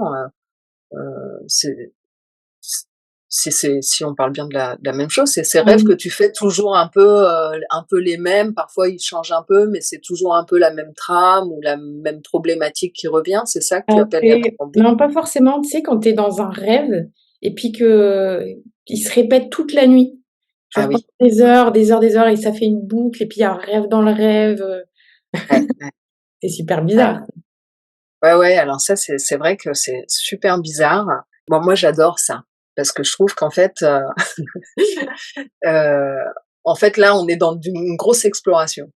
c'est si on parle bien de la même chose, c'est ces rêves que Oui. tu fais toujours un peu les mêmes, parfois ils changent un peu, mais c'est toujours un peu la même trame ou la même problématique qui revient, c'est ça que tu appelles les rêves Après en boucle? non, pas forcément, tu sais, quand tu es dans un rêve et puis que il se répète toute la nuit, Ah genre pendant oui, des heures, des heures, des heures et ça fait une boucle et puis il y a un rêve dans le rêve, ouais, ouais, c'est super ouais. bizarre. Ouais, ouais, alors ça, c'est vrai que c'est super bizarre. Bon, moi, j'adore ça parce que je trouve qu'en fait, heu, là, on est dans une grosse exploration.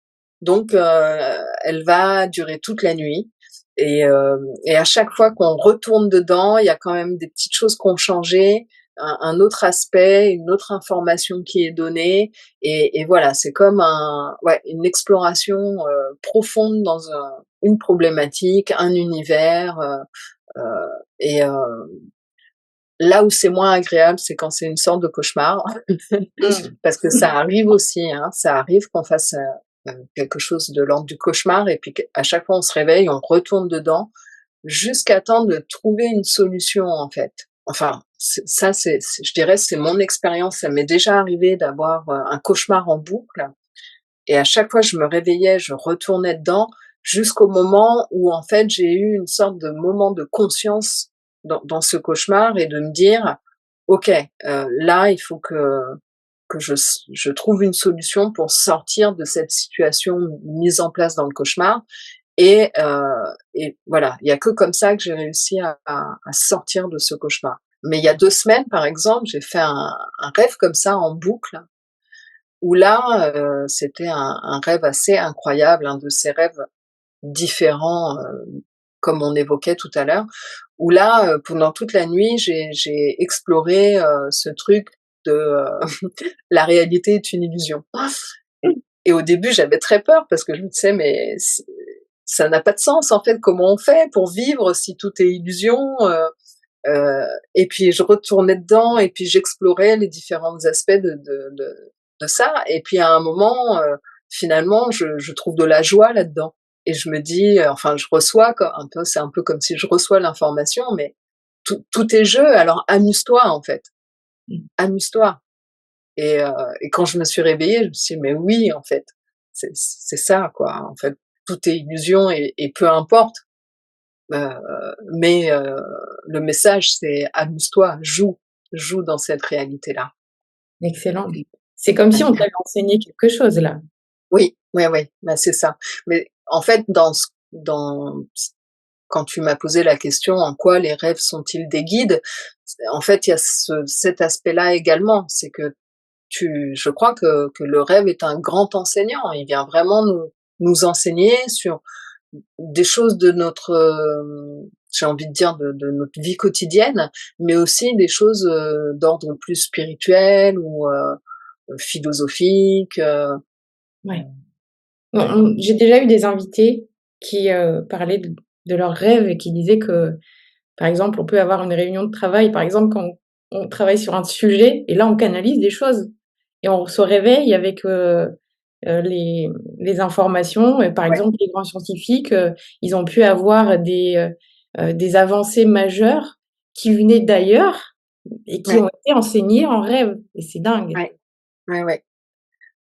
Donc elle va durer toute la nuit et à chaque fois qu'on retourne dedans, il y a quand même des petites choses qui ont changé, un autre aspect, une autre information qui est donnée et voilà, c'est comme une exploration, profonde dans une problématique, un univers, heu et là où c'est moins agréable, c'est quand c'est une sorte de cauchemar. Mmh. Parce que ça arrive aussi, hein, ça arrive qu'on fasse, quelque chose de l'ordre du cauchemar et puis qu'à chaque fois on se réveille, on retourne dedans, jusqu'à temps de trouver une solution, en fait. Enfin, c'est je dirais, c'est mon expérience. Ça m'est déjà arrivé d'avoir, un cauchemar en boucle et à chaque fois je me réveillais, je retournais dedans, jusqu'au moment où, en fait, j'ai eu une sorte de moment de conscience dans ce cauchemar et de me dire: «OK, là, il faut que je trouve une solution pour sortir de cette situation mise en place dans le cauchemar et voilà, il y a que comme ça que j'ai réussi à sortir de ce cauchemar. Mais il y a 2 semaines, par exemple, j'ai fait un rêve comme ça en boucle où là, c'était un rêve assez incroyable, un de ces rêves différents, comme on évoquait tout à l'heure, où là, pendant toute la nuit, j'ai exploré, ce truc de, la réalité est une illusion. Et au début, j'avais très peur parce que je me disais: «Mais ça n'a pas de sens en fait, comment on fait pour vivre si tout est illusion?» heu et puis je retournais dedans et puis j'explorais les différents aspects de ça et puis à un moment, finalement, je trouve de la joie là-dedans et je me dis, enfin, je reçois un peu, c'est un peu comme si je reçois l'information, mais tout est jeu, alors amuse-toi, en fait, Mmh. amuse-toi. Et, heu, et quand je me suis réveillée, je me suis dit: «Mais oui, en fait, c'est ça, quoi, en fait, tout est illusion et peu importe». Heu, mais le message, c'est: «Amuse-toi, joue dans cette réalité-là». Excellent. C'est comme si on t'avait enseigné quelque chose là. Oui, ouais, ouais, bah, c'est ça. Mais en fait, dans quand tu m'as posé la question: «En quoi les rêves sont-ils des guides?» En fait, il y a cet aspect-là également. C'est que je crois que le rêve est un grand enseignant. Il vient vraiment nous enseigner sur des choses de notre, j'ai envie de dire de notre vie quotidienne, mais aussi des choses, d'ordre plus spirituel ou, philosophique, Ouais. J'ai déjà eu des invités qui, parlaient de leurs rêves et qui disaient que, par exemple, on peut avoir une réunion de travail, par exemple, quand on travaille sur un sujet et là, on canalise des choses et on se réveille avec, les informations et par ouais, exemple, les grands scientifiques, ils ont pu avoir des avancées majeures qui venaient d'ailleurs et qui ouais, ont été enseignées en rêve et c'est dingue. ouais, ouais, ouais.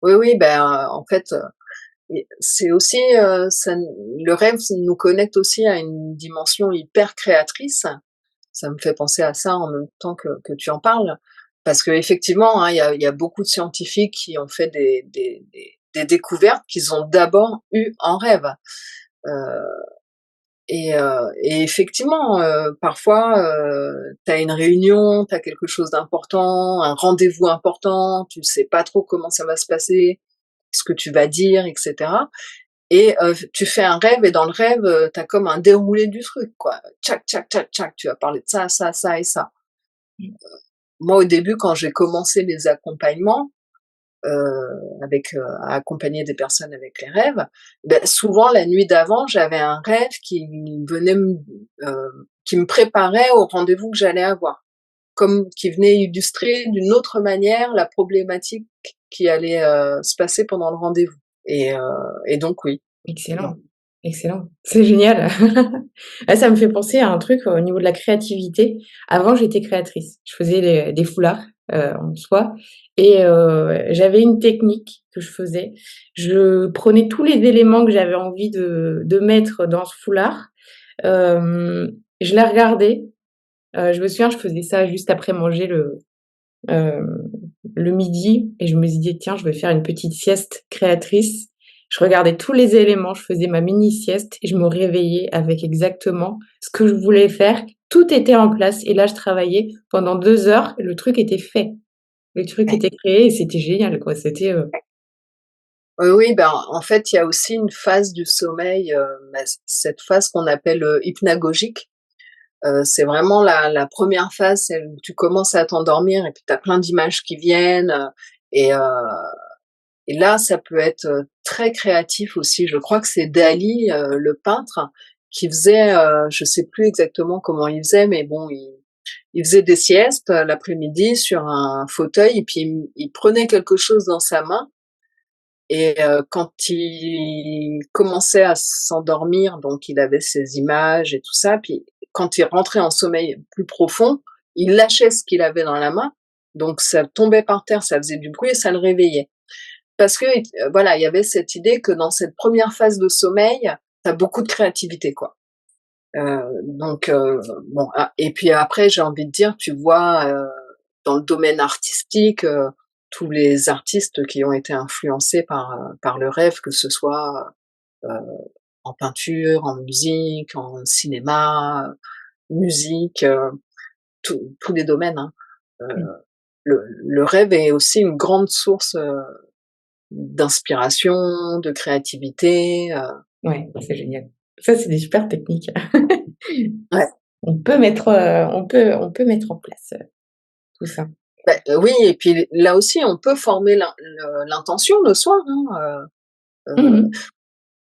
Oui, oui, ben, en fait, et c'est aussi, le rêve nous connecte aussi à une dimension hyper créatrice. Ça me fait penser à ça en même temps que tu en parles. Parce qu'effectivement, hein, il y a beaucoup de scientifiques qui ont fait des découvertes qu'ils ont d'abord eues en rêve. Heu et effectivement, parfois, tu as une réunion, tu as quelque chose d'important, un rendez-vous important, tu sais pas trop comment ça va se passer, ce que tu vas dire et cetera et tu fais un rêve et dans le rêve, tu as comme un déroulé du truc, quoi. Tchac, tchac, tchac, tchac, tu vas parler de ça et ça. Mmh. Moi, au début, quand j'ai commencé les accompagnements, à accompagner des personnes avec les rêves, souvent la nuit d'avant, j'avais un rêve qui me préparait au rendez-vous que j'allais avoir. Comme qui venait illustrer d'une autre manière la problématique qui allait, se passer pendant le rendez-vous et heu et donc oui. Non. Excellent, excellent, c'est génial. Ah, ça me fait penser à un truc au niveau de la créativité. Avant, j'étais créatrice. Je faisais des foulards, en soie et j'avais une technique que je faisais. Je prenais tous les éléments que j'avais envie de mettre dans ce foulard, je les regardais, je me souviens, je faisais ça juste après manger hem, le midi et je me disais: «Tiens, je vais faire une petite sieste créatrice». Je regardais tous les éléments, je faisais ma mini sieste et je me réveillais avec exactement ce que je voulais faire. Tout était en place et là, je travaillais pendant 2 heures, le truc était fait. Le truc Ouais. était créé et c'était génial, quoi. C'était, Oui, oui, ben, en fait, il y a aussi une phase du sommeil, cette phase qu'on appelle, hypnagogique. C'est vraiment la 1re phase, celle où tu commences à t'endormir et puis tu as plein d'images qui viennent, et heu et là, ça peut être, très créatif aussi. Je crois que c'est Dali, le peintre, qui faisait, je sais plus exactement comment il faisait, mais bon, il faisait des siestes, l'après-midi sur un fauteuil et puis il prenait quelque chose dans sa main et quand il commençait à s'endormir, donc il avait ses images et tout ça, puis quand il rentrait en sommeil plus profond, il lâchait ce qu'il avait dans la main, donc ça tombait par terre, ça faisait du bruit et ça le réveillait. Parce que, voilà, il y avait cette idée que dans cette 1re phase de sommeil, tu as beaucoup de créativité, quoi. Donc bon, et puis après, j'ai envie de dire, tu vois, dans le domaine artistique, tous les artistes qui ont été influencés par le rêve, que ce soit, heu, en peinture, en musique, en cinéma, musique, tous les domaines, hein. Heu, mmh, le rêve est aussi une grande source, d'inspiration, de créativité, ouais, c'est génial. Ça, c'est des super techniques. ouais. On peut mettre en place, tout ça. Oui et puis là aussi, on peut former l'intention le soir, hein, Mmh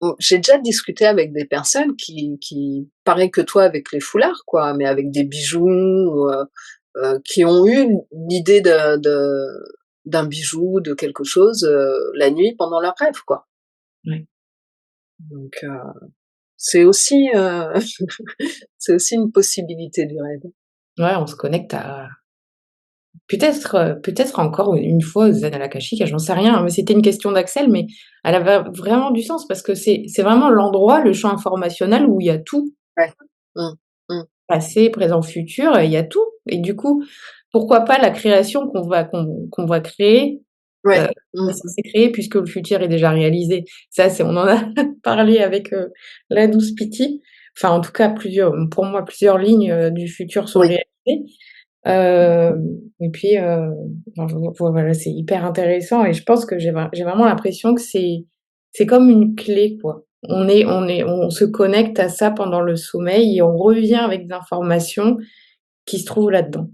mh. j'ai déjà discuté avec des personnes qui pareil que toi avec les foulards quoi, mais avec des bijoux ou, qui ont eu l'idée d'un bijou, de quelque chose, la nuit pendant leur rêve, quoi. Ouais. Donc c'est aussi, c'est aussi une possibilité du rêve. Ouais, on se connecte à peut-être encore une fois aux annales akashiques, j'en sais rien, mais c'était une question d'Axel, mais elle avait vraiment du sens parce que c'est vraiment l'endroit, le champ informationnel où il y a tout, Ouais. Mmh. Mmh. passé, présent, futur, il y a tout et du coup, pourquoi pas la création qu'on va créer, Ouais. heu, Mmh est mh. censée créer puisque le futur est déjà réalisé. Ça, c'est on en a parlé avec, la douce Pity. Enfin, en tout cas, pour moi, plusieurs lignes, du futur sont Oui. réalisées. Et puis, enfin, voilà, c'est hyper intéressant et je pense que j'ai vraiment l'impression que c'est comme une clé, quoi. On se connecte à ça pendant le sommeil et on revient avec des informations qui se trouvent là-dedans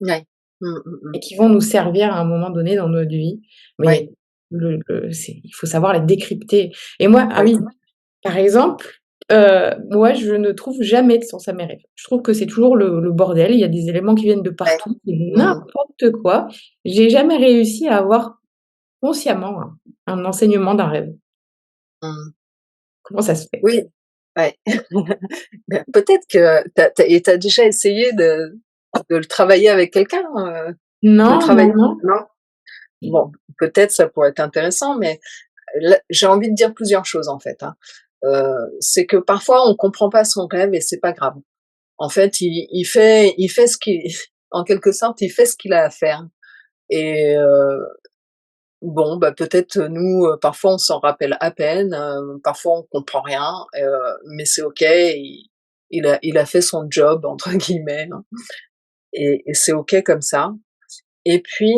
Ouais. Mmh mh mh. et qui vont nous servir à un moment donné dans notre vie. Ouais. Mais il faut savoir les décrypter et moi ah Oui. oui, par exemple, moi, je ne trouve jamais de sens à mes rêves. Je trouve que c'est toujours le bordel. Il y a des éléments qui viennent de Ouais. partout, c'est Mmh mh. n'importe quoi. J'ai jamais réussi à avoir consciemment un enseignement d'un rêve. Mmh. Comment ça se fait? Oui. Ouais. Bah, peut-être que tu as déjà essayé de le travailler avec quelqu'un, de Non, non, travailler non. non? Bon, peut-être ça pourrait être intéressant, mais là, j'ai envie de dire plusieurs choses, en fait, hein. C'est que parfois on comprend pas son rêve et c'est pas grave. En fait, il fait ce qu'il en quelque sorte, il fait ce qu'il a à faire et bon, bah, peut-être, nous, parfois on s'en rappelle à peine, parfois on comprend rien, mais c'est OK, il a fait «son job» entre guillemets, hein, et c'est OK comme ça. Et puis,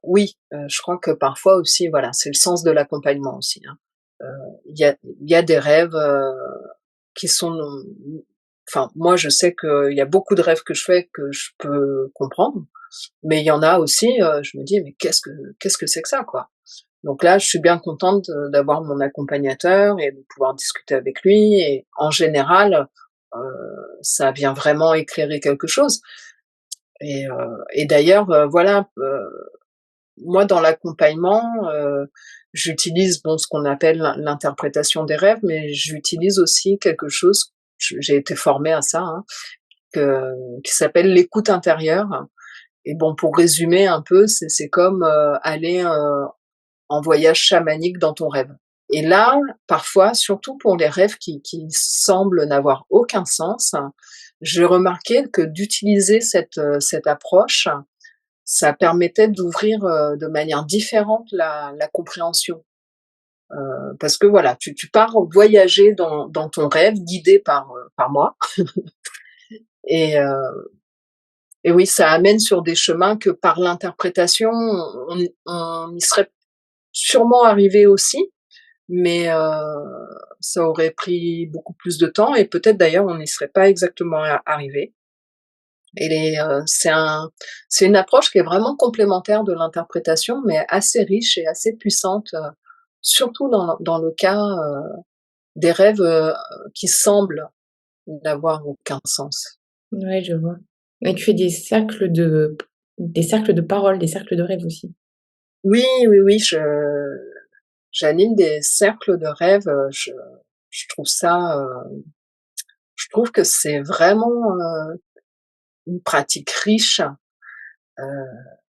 oui, je crois que parfois aussi, voilà, c'est le sens de l'accompagnement aussi, hein. Heu, il y a des rêves, qui sont enfin, moi, je sais qu'il y a beaucoup de rêves que je fais que je peux comprendre, mais il y en a aussi, je me dis: «Mais qu'est-ce que c'est que ça, quoi?» Donc là, je suis bien contente, d'avoir mon accompagnateur et de pouvoir discuter avec lui et en général, heu, ça vient vraiment éclairer quelque chose et d'ailleurs, voilà, moi, dans l'accompagnement, j'utilise, bon, ce qu'on appelle l'interprétation des rêves, mais j'utilise aussi quelque chose, j'ai été formée à ça, hein, qui s'appelle l'écoute intérieure et bon, pour résumer un peu, c'est comme, aller, en voyage chamanique dans ton rêve et là, parfois, surtout pour les rêves qui semblent n'avoir aucun sens, j'ai remarqué que d'utiliser cette approche, ça permettait d'ouvrir, de manière différente la compréhension. Parce que voilà, tu pars voyager dans ton rêve guidé par moi et et oui, ça amène sur des chemins que par l'interprétation, on y serait sûrement arrivé aussi, mais ça aurait pris beaucoup plus de temps et peut-être d'ailleurs on n'y serait pas exactement arrivé et c'est une approche qui est vraiment complémentaire de l'interprétation, mais assez riche et assez puissante, surtout dans le cas, des rêves, qui semblent n'avoir aucun sens. Ouais, je vois. Et tu fais des cercles de parole, des cercles de rêve aussi? Oui, oui, oui, j'anime des cercles de rêve, je trouve ça, je trouve que c'est vraiment, une pratique riche, heu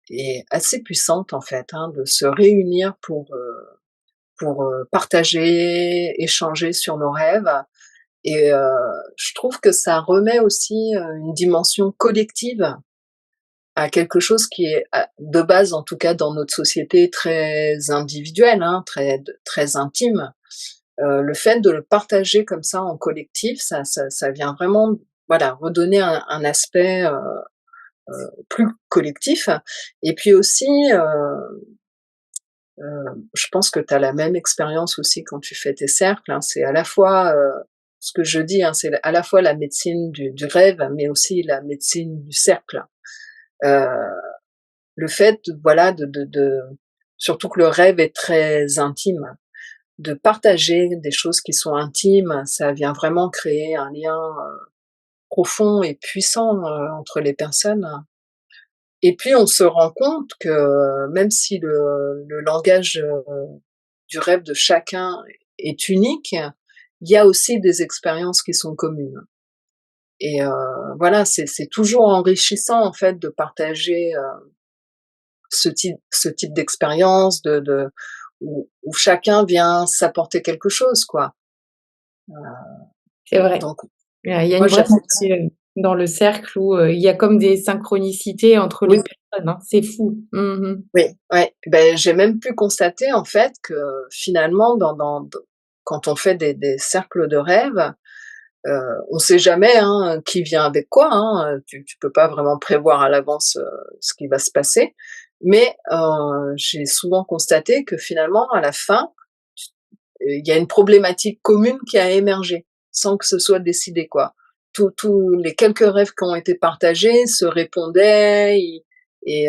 et assez puissante en fait, hein, de se réunir pour, partager, échanger sur nos rêves et je trouve que ça remet aussi, une dimension collective à quelque chose qui est à de base, en tout cas dans notre société, très individuel, hein, très intime. Le fait de le partager comme ça en collectif, ça vient vraiment, voilà, redonner un aspect, plus collectif et puis aussi, je pense que tu as la même expérience aussi quand tu fais tes cercles, hein. C'est à la fois, ce que je dis, hein, c'est à la fois la médecine du rêve, mais aussi la médecine du cercle. Heu, le fait, voilà, de surtout que le rêve est très intime, de partager des choses qui sont intimes, ça vient vraiment créer un lien, profond et puissant, entre les personnes. Et puis on se rend compte que même si le langage, du rêve de chacun est unique, il y a aussi des expériences qui sont communes. Et voilà, c'est toujours enrichissant en fait de partager, ce type d'expérience où chacun vient s'apporter quelque chose, quoi. C'est vrai. Donc Il y a moi une vraie j'aime magie, dans le cercle où, il y a comme des synchronicités entre les oui, personnes, hein. C'est fou. Mmh. oui, ouais. Ben j'ai même pu constater en fait que finalement quand on fait des cercles de rêve, on sait jamais, hein, qui vient avec quoi, hein, tu peux pas vraiment prévoir à l'avance, ce qui va se passer. Mais j'ai souvent constaté que finalement à la fin, il y a une problématique commune qui a émergé, sans que ce soit décidé, quoi. Tous les quelques rêves qui ont été partagés se répondaient et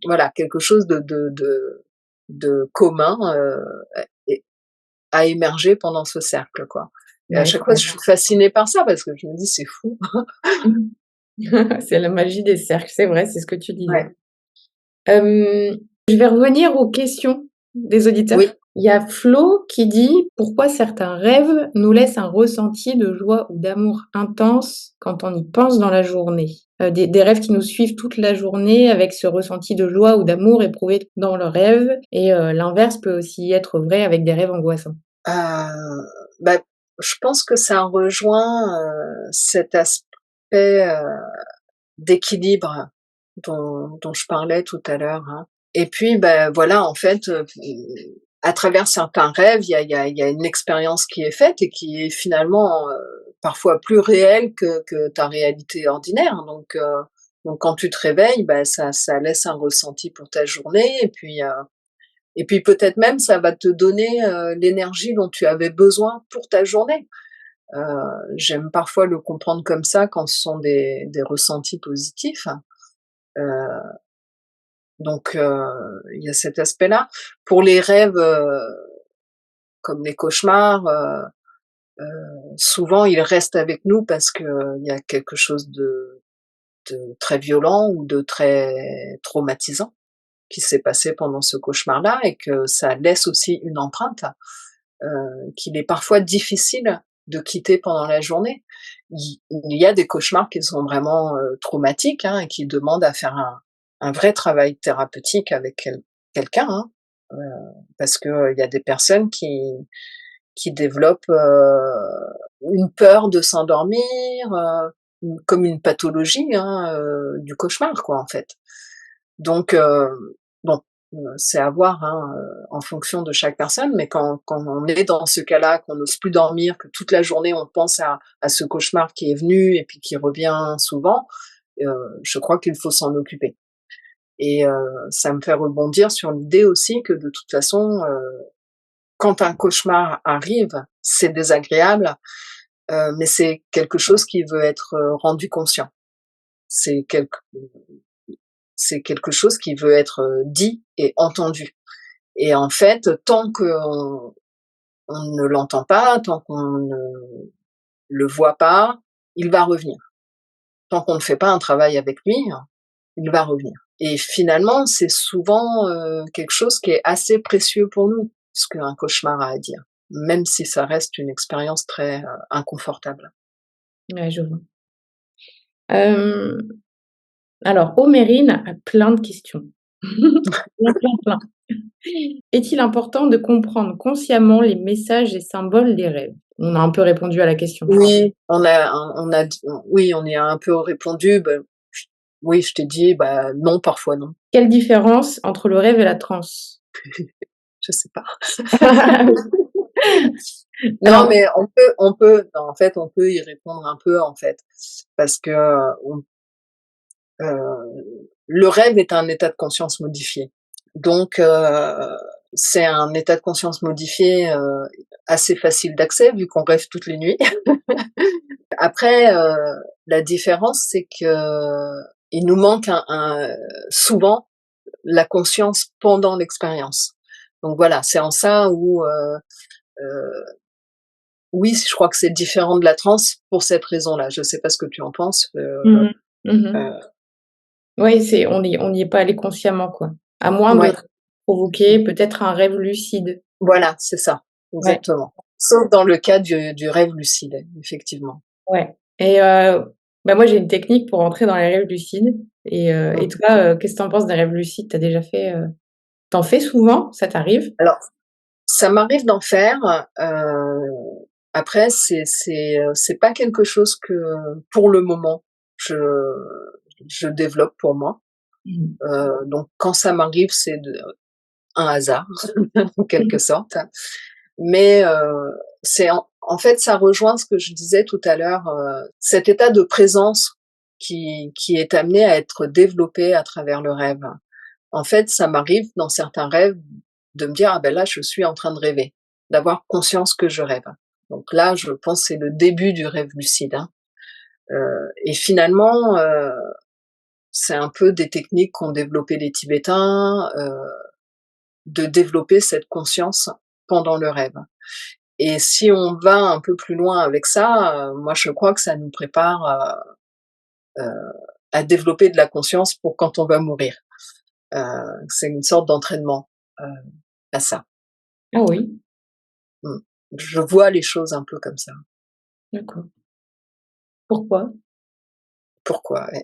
voilà, quelque chose de commun, et a émergé pendant ce cercle, quoi. Et à Ouais, chaque fois, je suis fascinée par ça parce que je me dis: «C'est fou». c'est la magie des cercles, c'est vrai, c'est ce que tu disais. Ouais. Hem, je vais revenir aux questions des auditeurs. Oui. Il y a Flo qui dit: «Pourquoi certains rêves nous laissent un ressenti de joie ou d'amour intense quand on y pense dans la journée?» Des rêves qui nous suivent toute la journée avec ce ressenti de joie ou d'amour éprouvé dans le rêve et l'inverse peut aussi être vrai avec des rêves angoissants. Bah, je pense que ça rejoint, cet aspect, d'équilibre dont je parlais tout à l'heure, hein. Et puis, bah, voilà, en fait, à travers certains rêves, il y a une expérience qui est faite et qui est finalement, parfois plus réelle que ta réalité ordinaire. Donc quand tu te réveilles, bah, ça laisse un ressenti pour ta journée et puis peut-être même ça va te donner, l'énergie dont tu avais besoin pour ta journée. Heu, J'aime parfois le comprendre comme ça quand ce sont des ressentis positifs. Heu, il y a cet aspect-là. Pour les rêves, comme les cauchemars, souvent ils restent avec nous parce qu'il y a quelque chose de très violent ou de très traumatisant qui s'est passé pendant ce cauchemar-là et que ça laisse aussi une empreinte, qu'il est parfois difficile de quitter pendant la journée. Il y a des cauchemars qui sont vraiment, traumatiques, hein, et qui demandent à faire un vrai travail thérapeutique avec quelqu'un, hein, heu, parce qu'il y a des personnes qui développent, une peur de s'endormir, comme une pathologie, hein, du cauchemar, quoi, en fait. Donc bon, c'est à voir, hein, en fonction de chaque personne, mais quand on est dans ce cas-là, qu'on n'ose plus dormir, que toute la journée on pense à ce cauchemar qui est venu et puis qui revient souvent, je crois qu'il faut s'en occuper. Et ça me fait rebondir sur l'idée aussi que de toute façon, quand un cauchemar arrive, c'est désagréable, mais c'est quelque chose qui veut être, rendu conscient. C'est quelque c'est quelque chose qui veut être, dit et entendu. Et en fait, tant qu'on on ne l'entend pas, tant qu'on ne le voit pas, il va revenir. Tant qu'on ne fait pas un travail avec lui, il va revenir. Et finalement, c'est souvent, quelque chose qui est assez précieux pour nous, ce qu'un cauchemar a à dire, même si ça reste une expérience très, inconfortable. Ouais, je vois. Hem, alors Omérine a plein de questions. Plein, plein, plein. Est-il important de comprendre consciemment les messages et symboles des rêves? On a un peu répondu à la question. Oui, oui, on y a un peu répondu, j oui, je t'ai dit, bah, non, parfois non, Quelle différence entre le rêve et la transe? je sais pas. Non, Alors mais on peut non, en fait, on peut y répondre un peu, en fait, parce que, le rêve est un état de conscience modifié. Donc c'est un état de conscience modifié, assez facile d'accès vu qu'on rêve toutes les nuits. Après, la différence, c'est qu'il nous manque souvent la conscience pendant l'expérience. Donc voilà, c'est en ça où, heu, oui, je crois que c'est différent de la transe pour cette raison-là. Je sais pas ce que tu en penses, mmh mh. Mmh. heu, Oui, c'est on y est pas allé consciemment, quoi. À moins ouais, de provoquer peut-être un rêve lucide. voilà, c'est ça. Ouais, exactement. Sauf dans le cas du rêve lucide, effectivement. ouais et bah, moi, j'ai une technique pour entrer dans les rêves lucides et Mmh. toi, qu'est-ce que tu en penses des rêves lucides? Tu as déjà fait, tu fais souvent? Ça t'arrive? Alors, ça m'arrive d'en faire, après c'est pas quelque chose que, pour le moment, je je développe pour moi. Mmh. Donc quand ça m'arrive, c'est un hasard, en quelque sorte. Mais, c'est en fait, ça rejoint ce que je disais tout à l'heure, cet état de présence qui est amené à être développé à travers le rêve. En fait, ça m'arrive dans certains rêves de me dire: «Ah ben là, je suis en train de rêver», d'avoir conscience que je rêve. Donc là, je pense que c'est le début du rêve lucide, hein. Et finalement, c'est un peu des techniques qu'ont développé les Tibétains, de développer cette conscience pendant le rêve. Et si on va un peu plus loin avec ça, moi je crois que ça nous prépare à développer de la conscience pour quand on va mourir. Heu, c'est une sorte d'entraînement, heu, à ça. Ah oui, Mmh. Je vois les choses un peu comme ça. d'accord. Pourquoi? Pourquoi? Ouais.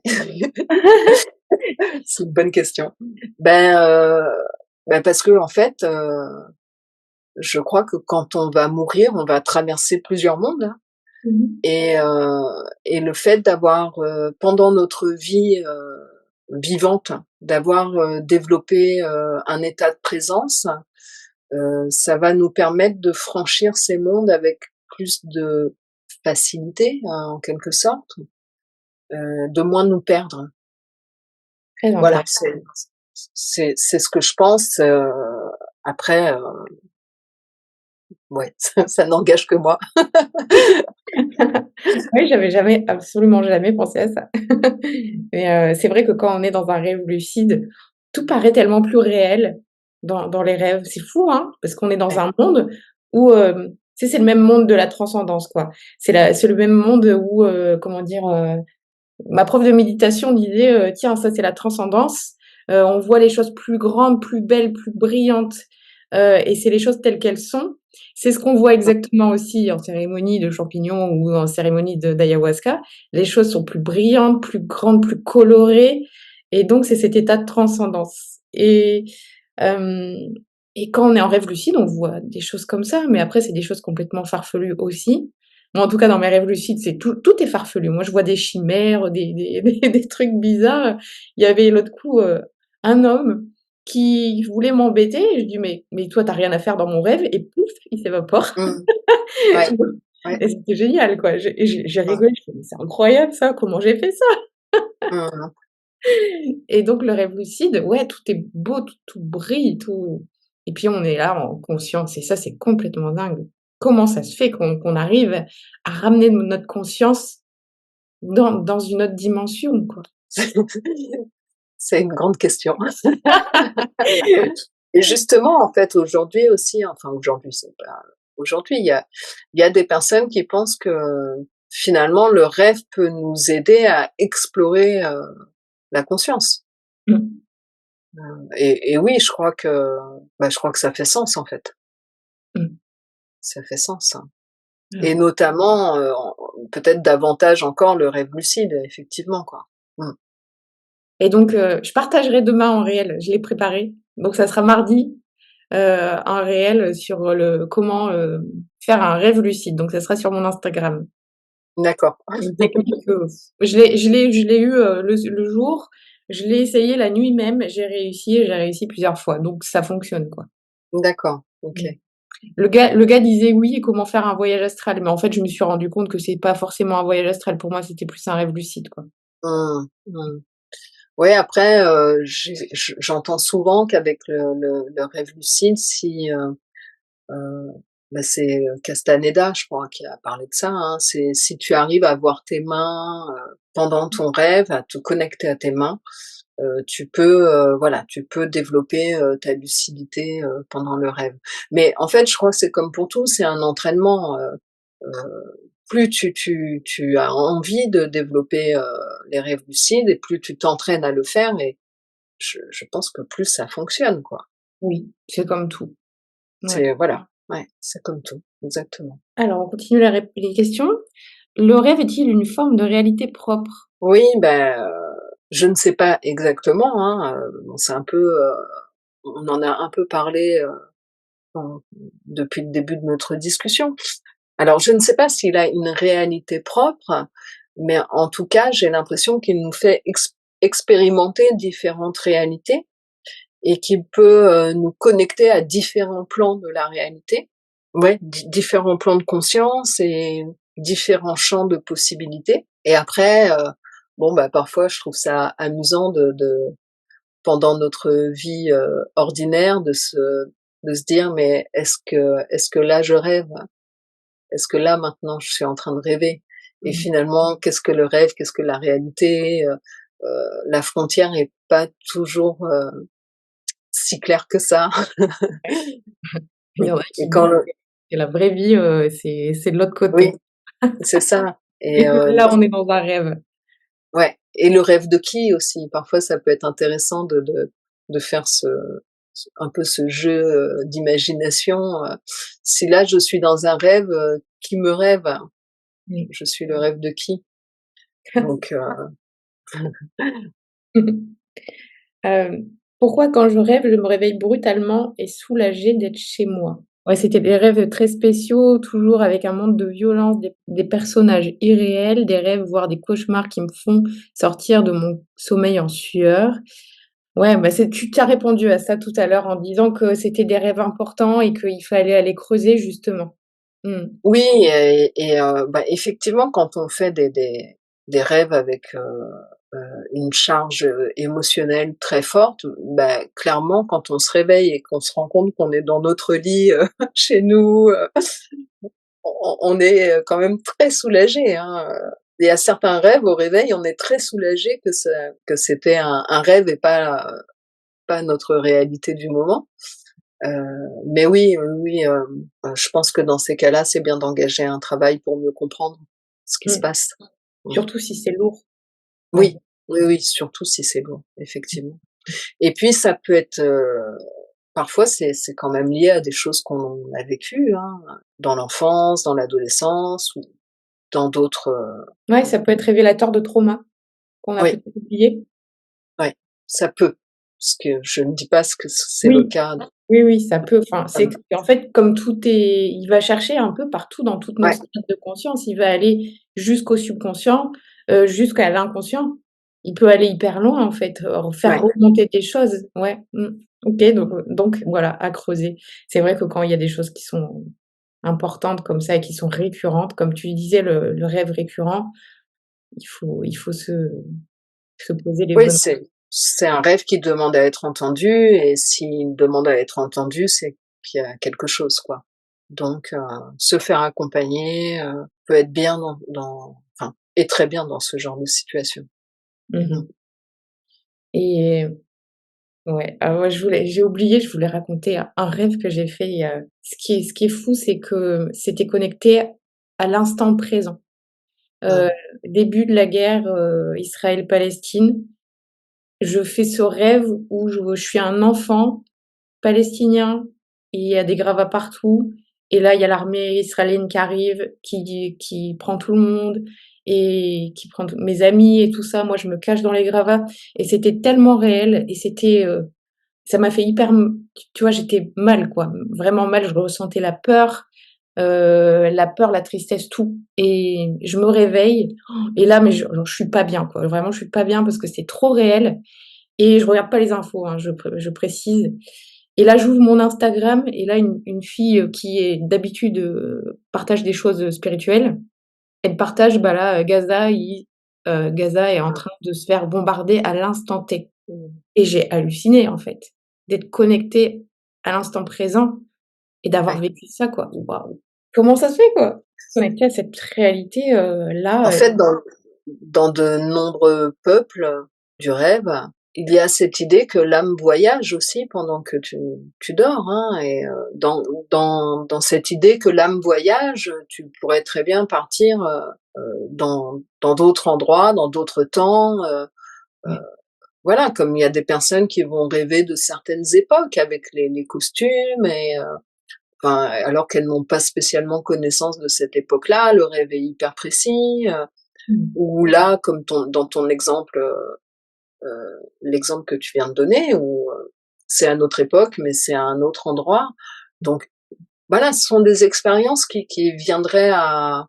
C'est une bonne question. Ben, parce qu'en fait, je crois que quand on va mourir, on va traverser plusieurs mondes, hein. Mmh mh. Et le fait d'avoir, pendant notre vie, vivante, d'avoir, développé, un état de présence, ça va nous permettre de franchir ces mondes avec plus de facilité, en quelque sorte, de moins nous perdre. Très Voilà, intéressant. c'est ce que je pense, après, ouais, ça n'engage que moi. Oui, j'avais jamais, absolument jamais pensé à ça. Mais c'est vrai que quand on est dans un rêve lucide, tout paraît tellement plus réel dans les rêves. C'est fou, hein, parce qu'on est dans Ouais. un monde où, tu sais, c'est le même monde de la transcendance, quoi. C'est le même monde où, comment dire? Ma prof de méditation disait, «Tiens, ça, c'est la transcendance, on voit les choses plus grandes, plus belles, plus brillantes, et c'est les choses telles qu'elles sont». C'est ce qu'on voit Mmh, exactement aussi en cérémonie de champignons ou en cérémonie de d'ayahuasca. Les choses sont plus brillantes, plus grandes, plus colorées et donc c'est cet état de transcendance hem et quand on est en rêve lucide, on voit des choses comme ça, mais après c'est des choses complètement farfelues aussi. Moi, en tout cas, dans mes rêves lucides, c'est tout est farfelu. Moi, je vois des chimères, des des trucs bizarres. Il y avait l'autre coup, un homme qui voulait m'embêter et je dis: «Mais toi, tu as rien à faire dans mon rêve» et pouf, il s'évapore. mmh, ouais, ouais, Et c'était génial, quoi. J'ai mmh, rigolé, je fais: «Mais c'est incroyable ça, comment j'ai fait ça?» mmh mh. Et donc le rêve lucide, ouais, tout est beau, tout brille, tout et puis on est là en conscience et ça, c'est complètement dingue. Comment ça se fait qu'on arrive à ramener notre conscience dans une autre dimension, quoi? C'est une grande question. Et justement, en fait, aujourd'hui aussi, enfin aujourd'hui, c'est pas aujourd'hui, il y a des personnes qui pensent que, finalement, le rêve peut nous aider à explorer, la conscience. Mmh. Et oui, je crois que ça fait sens, en fait. Mmh. Ça fait sens, hein. Et Ouais. notamment, en peut-être davantage encore le rêve lucide, effectivement, quoi. Mmh. Et donc je partagerai demain en réel, je l'ai préparé. Donc ça sera mardi, un réel sur le comment, faire un rêve lucide. Donc ça sera sur mon Instagram. D'accord. Une technique, je l'ai eu, le jour, je l'ai essayé la nuit même, j'ai réussi plusieurs fois, donc ça fonctionne, quoi. D'accord, Mmh. OK. Le gars disait: «Oui, et comment faire un voyage astral?» mais en fait, je me suis rendu compte que c'est pas forcément un voyage astral. Pour moi, c'était plus un rêve lucide, quoi. Mmh, mmh. Ouais, après, j'entends souvent qu'avec le rêve lucide, si, heu, c'est, Castaneda, je crois, qui a parlé de ça, hein. C'est si tu arrives à voir tes mains, pendant ton rêve, à te connecter à tes mains, tu peux, voilà, tu peux développer, ta lucidité, pendant le rêve. Mais en fait, je crois que c'est comme pour tout, c'est un entraînement, plus tu as envie de développer, les rêves lucides et plus tu t'entraînes à le faire et je pense que plus ça fonctionne, quoi. Oui, c'est comme tout. Ouais. C'est voilà. ouais, c'est comme tout, exactement. Alors, on continue les questions. Le rêve est-il une forme de réalité propre? Oui, je ne sais pas exactement, hein, bon, c'est un peu, on en a un peu parlé, en depuis le début de notre discussion. Alors je ne sais pas s'il a une réalité propre, mais en tout cas, j'ai l'impression qu'il nous fait expérimenter différentes réalités et qu'il peut, nous connecter à différents plans de la réalité. Ouais, différents plans de conscience et différents champs de possibilités et après, bon, parfois je trouve ça amusant de pendant notre vie, ordinaire de se dire: «Mais est-ce que là je rêve? Est-ce que là maintenant je suis en train de rêver?» Et Mmh. finalement, qu'est-ce que le rêve? Qu'est-ce que la réalité? La frontière est pas toujours, si claire que ça. Il y en a Et qui quand disent le que la vraie vie, c'est de l'autre côté Oui, c'est ça et et que là, on est dans un rêve. ouais et le rêve de qui aussi? Parfois ça peut être intéressant de faire un peu ce jeu, d'imagination, si là je suis dans un rêve, qui me rêve? Oui. Je suis le rêve de qui? Donc Pourquoi quand je rêve, je me réveille brutalement et soulagée d'être chez moi? Ouais, c'était des rêves très spéciaux, toujours avec un monde de violence, des personnages irréels, des rêves, voire des cauchemars qui me font sortir de mon sommeil en sueur. Ouais, c'est tu as répondu à ça tout à l'heure en disant que c'était des rêves importants et qu'il fallait aller creuser justement. Mmh. oui effectivement quand on fait des rêves avec, une charge, émotionnelle très forte, clairement quand on se réveille et qu'on se rend compte qu'on est dans notre lit, chez nous, on est, quand même très soulagé, hein, Il y a certains rêves au réveil, on est très soulagé que c'était un rêve et pas notre réalité du moment. Mais oui, oui, oui, je pense que dans ces cas-là, c'est bien d'engager un travail pour mieux comprendre ce qui se Mmh. passe. Mmh. Surtout si c'est lourd. Ouais. Oui, oui, oui, surtout si c'est lourd, effectivement. Et puis ça peut être, parfois c'est quand même lié à des choses qu'on a vécues, hein, dans l'enfance, dans l'adolescence ou dans d'autres, Ouais, ça peut être révélateur de traumas qu'on a oui, peut-être oubliés. ouais, ça peut. Parce que je ne dis pas ce que c'est le Oui. cas. Oui, oui, ça peut, enfin, c'est Hem, que en fait, comme tout est il va chercher un peu partout dans toutes nos ouais, strates de conscience. Il va aller jusqu'au subconscient, jusqu'à l'inconscient. Il peut aller hyper loin, en fait, faire ouais, remonter des choses. Ouais, mmh. OK, donc voilà, à creuser. C'est vrai que quand il y a des choses qui sont importantes comme ça et qui sont récurrentes, comme tu disais, le rêve récurrent, il faut se poser les oui, bonnes. c'est un rêve qui demande à être entendu et s'il demande à être entendu, c'est qu'il y a quelque chose, quoi. Donc se faire accompagner, peut être bien enfin, est très bien dans ce genre de situation. Mmh. Mmh. Et ouais, ouais, j'ai oublié, je voulais raconter un rêve que j'ai fait ce qui est fou, c'est que c'était connecté à l'instant présent. Heu, Mmh. Début de la guerre, Israël-Palestine. Je fais ce rêve où je suis un enfant palestinien, et il y a des gravats partout et là, il y a l'armée israélienne qui arrive, qui prend tout le monde et qui prend tous mes amis et tout ça. Moi, je me cache dans les gravats et c'était tellement réel et ça m'a fait hyper tu vois, j'étais mal, quoi, vraiment mal. Je ressentais la peur, la tristesse, tout et je me réveille et là, mais genre, je suis pas bien, quoi. Vraiment, je suis pas bien parce que c'est trop réel et je regarde pas les infos, hein, je précise et là, j'ouvre mon Instagram et là, une fille, qui est d'habitude, partage des choses, spirituelles. Elle partage, là, Gaza est en train de se faire bombarder à l'instant T. Mmh. Et j'ai halluciné, en fait, d'être connectée à l'instant présent et d'avoir Ouais. vécu ça, quoi. Waouh! Comment ça se fait, quoi? Connectée à cette réalité, En là, fait, dans de nombreux peuples du rêve, il y a cette idée que l'âme voyage aussi pendant que tu dors, hein et dans cette idée que l'âme voyage, tu pourrais très bien partir, dans d'autres endroits, dans d'autres temps, ouais, voilà, comme il y a des personnes qui vont rêver de certaines époques avec les costumes et enfin, alors qu'elles n'ont pas spécialement connaissance de cette époque-là. Le rêve est hyper précis, Mmh. ou là, comme dans ton exemple, l'exemple que tu viens de donner, où, c'est à notre époque, mais c'est à un autre endroit. Donc voilà, ce sont des expériences qui viendraient à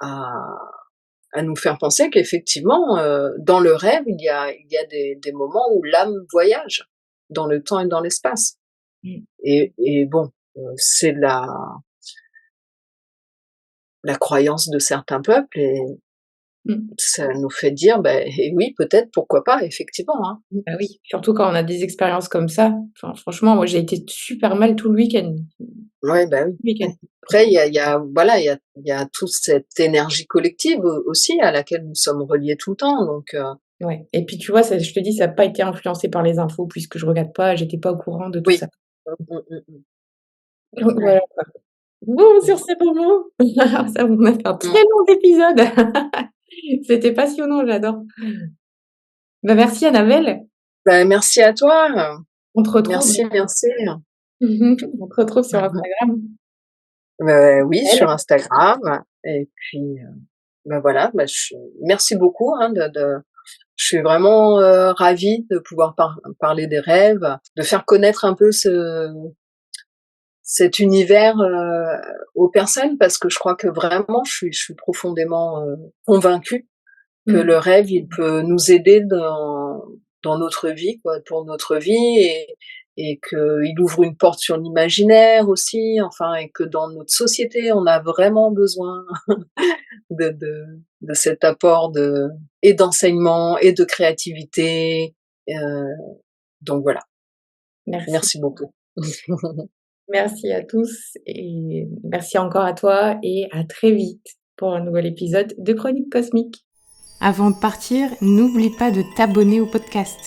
à nous faire penser qu'effectivement, dans le rêve, il y a des moments où l'âme voyage dans le temps et dans l'espace. Mmh. Et bon, c'est la croyance de certains peuples, et Mmh. ça nous fait dire, ben et oui, peut-être, pourquoi pas, effectivement, hein. Bah oui, surtout quand on a des expériences comme ça. Enfin, franchement, moi, j'ai été super mal tout le week-end. Ouais, bah, oui. Week-end. Après, il y a voilà, il y a toute cette énergie collective aussi à laquelle nous sommes reliés tout le temps, donc Ouais et puis, tu vois, ça je te dis, ça a pas été influencé par les infos puisque je regarde pas, j'étais pas au courant de tout oui. ça. Mmh, mmh, mmh, Donc ouais. voilà quoi. Bon, Mmh. sur ces bons mots, ça vous m'a fait un Mmh. très long épisode. C'était passionnant, j'adore. Bah, merci Annabelle. Bah, merci à toi, On te retrouve merci, merci. on te retrouve sur Instagram. Oui, Elle. sur Instagram, et puis, bah, voilà, bah, merci beaucoup, hein, je suis vraiment, ravie de pouvoir parler des rêves, de faire connaître un peu cet univers, aux personnes, parce que je crois que vraiment je suis profondément, convaincue que Mmh. le rêve, il peut nous aider dans notre vie, quoi, pour notre vie, et qu'il ouvre une porte sur l'imaginaire aussi, enfin, et que dans notre société, on a vraiment besoin de cet apport d'enseignement et de créativité, heu, donc voilà, Merci. merci beaucoup. Merci à tous et merci encore à toi et à très vite pour un nouvel épisode de Chroniques Cosmiques. Avant de partir, n'oublie pas de t'abonner au podcast.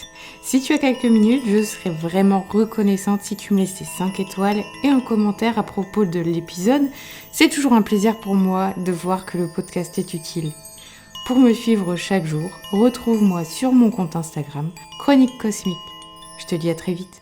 Si tu as quelques minutes, je serais vraiment reconnaissante si tu me laissais 5 étoiles et un commentaire à propos de l'épisode. C'est toujours un plaisir pour moi de voir que le podcast est utile. Pour me suivre chaque jour, retrouve-moi sur mon compte Instagram, Chroniques Cosmiques. Je te dis à très vite.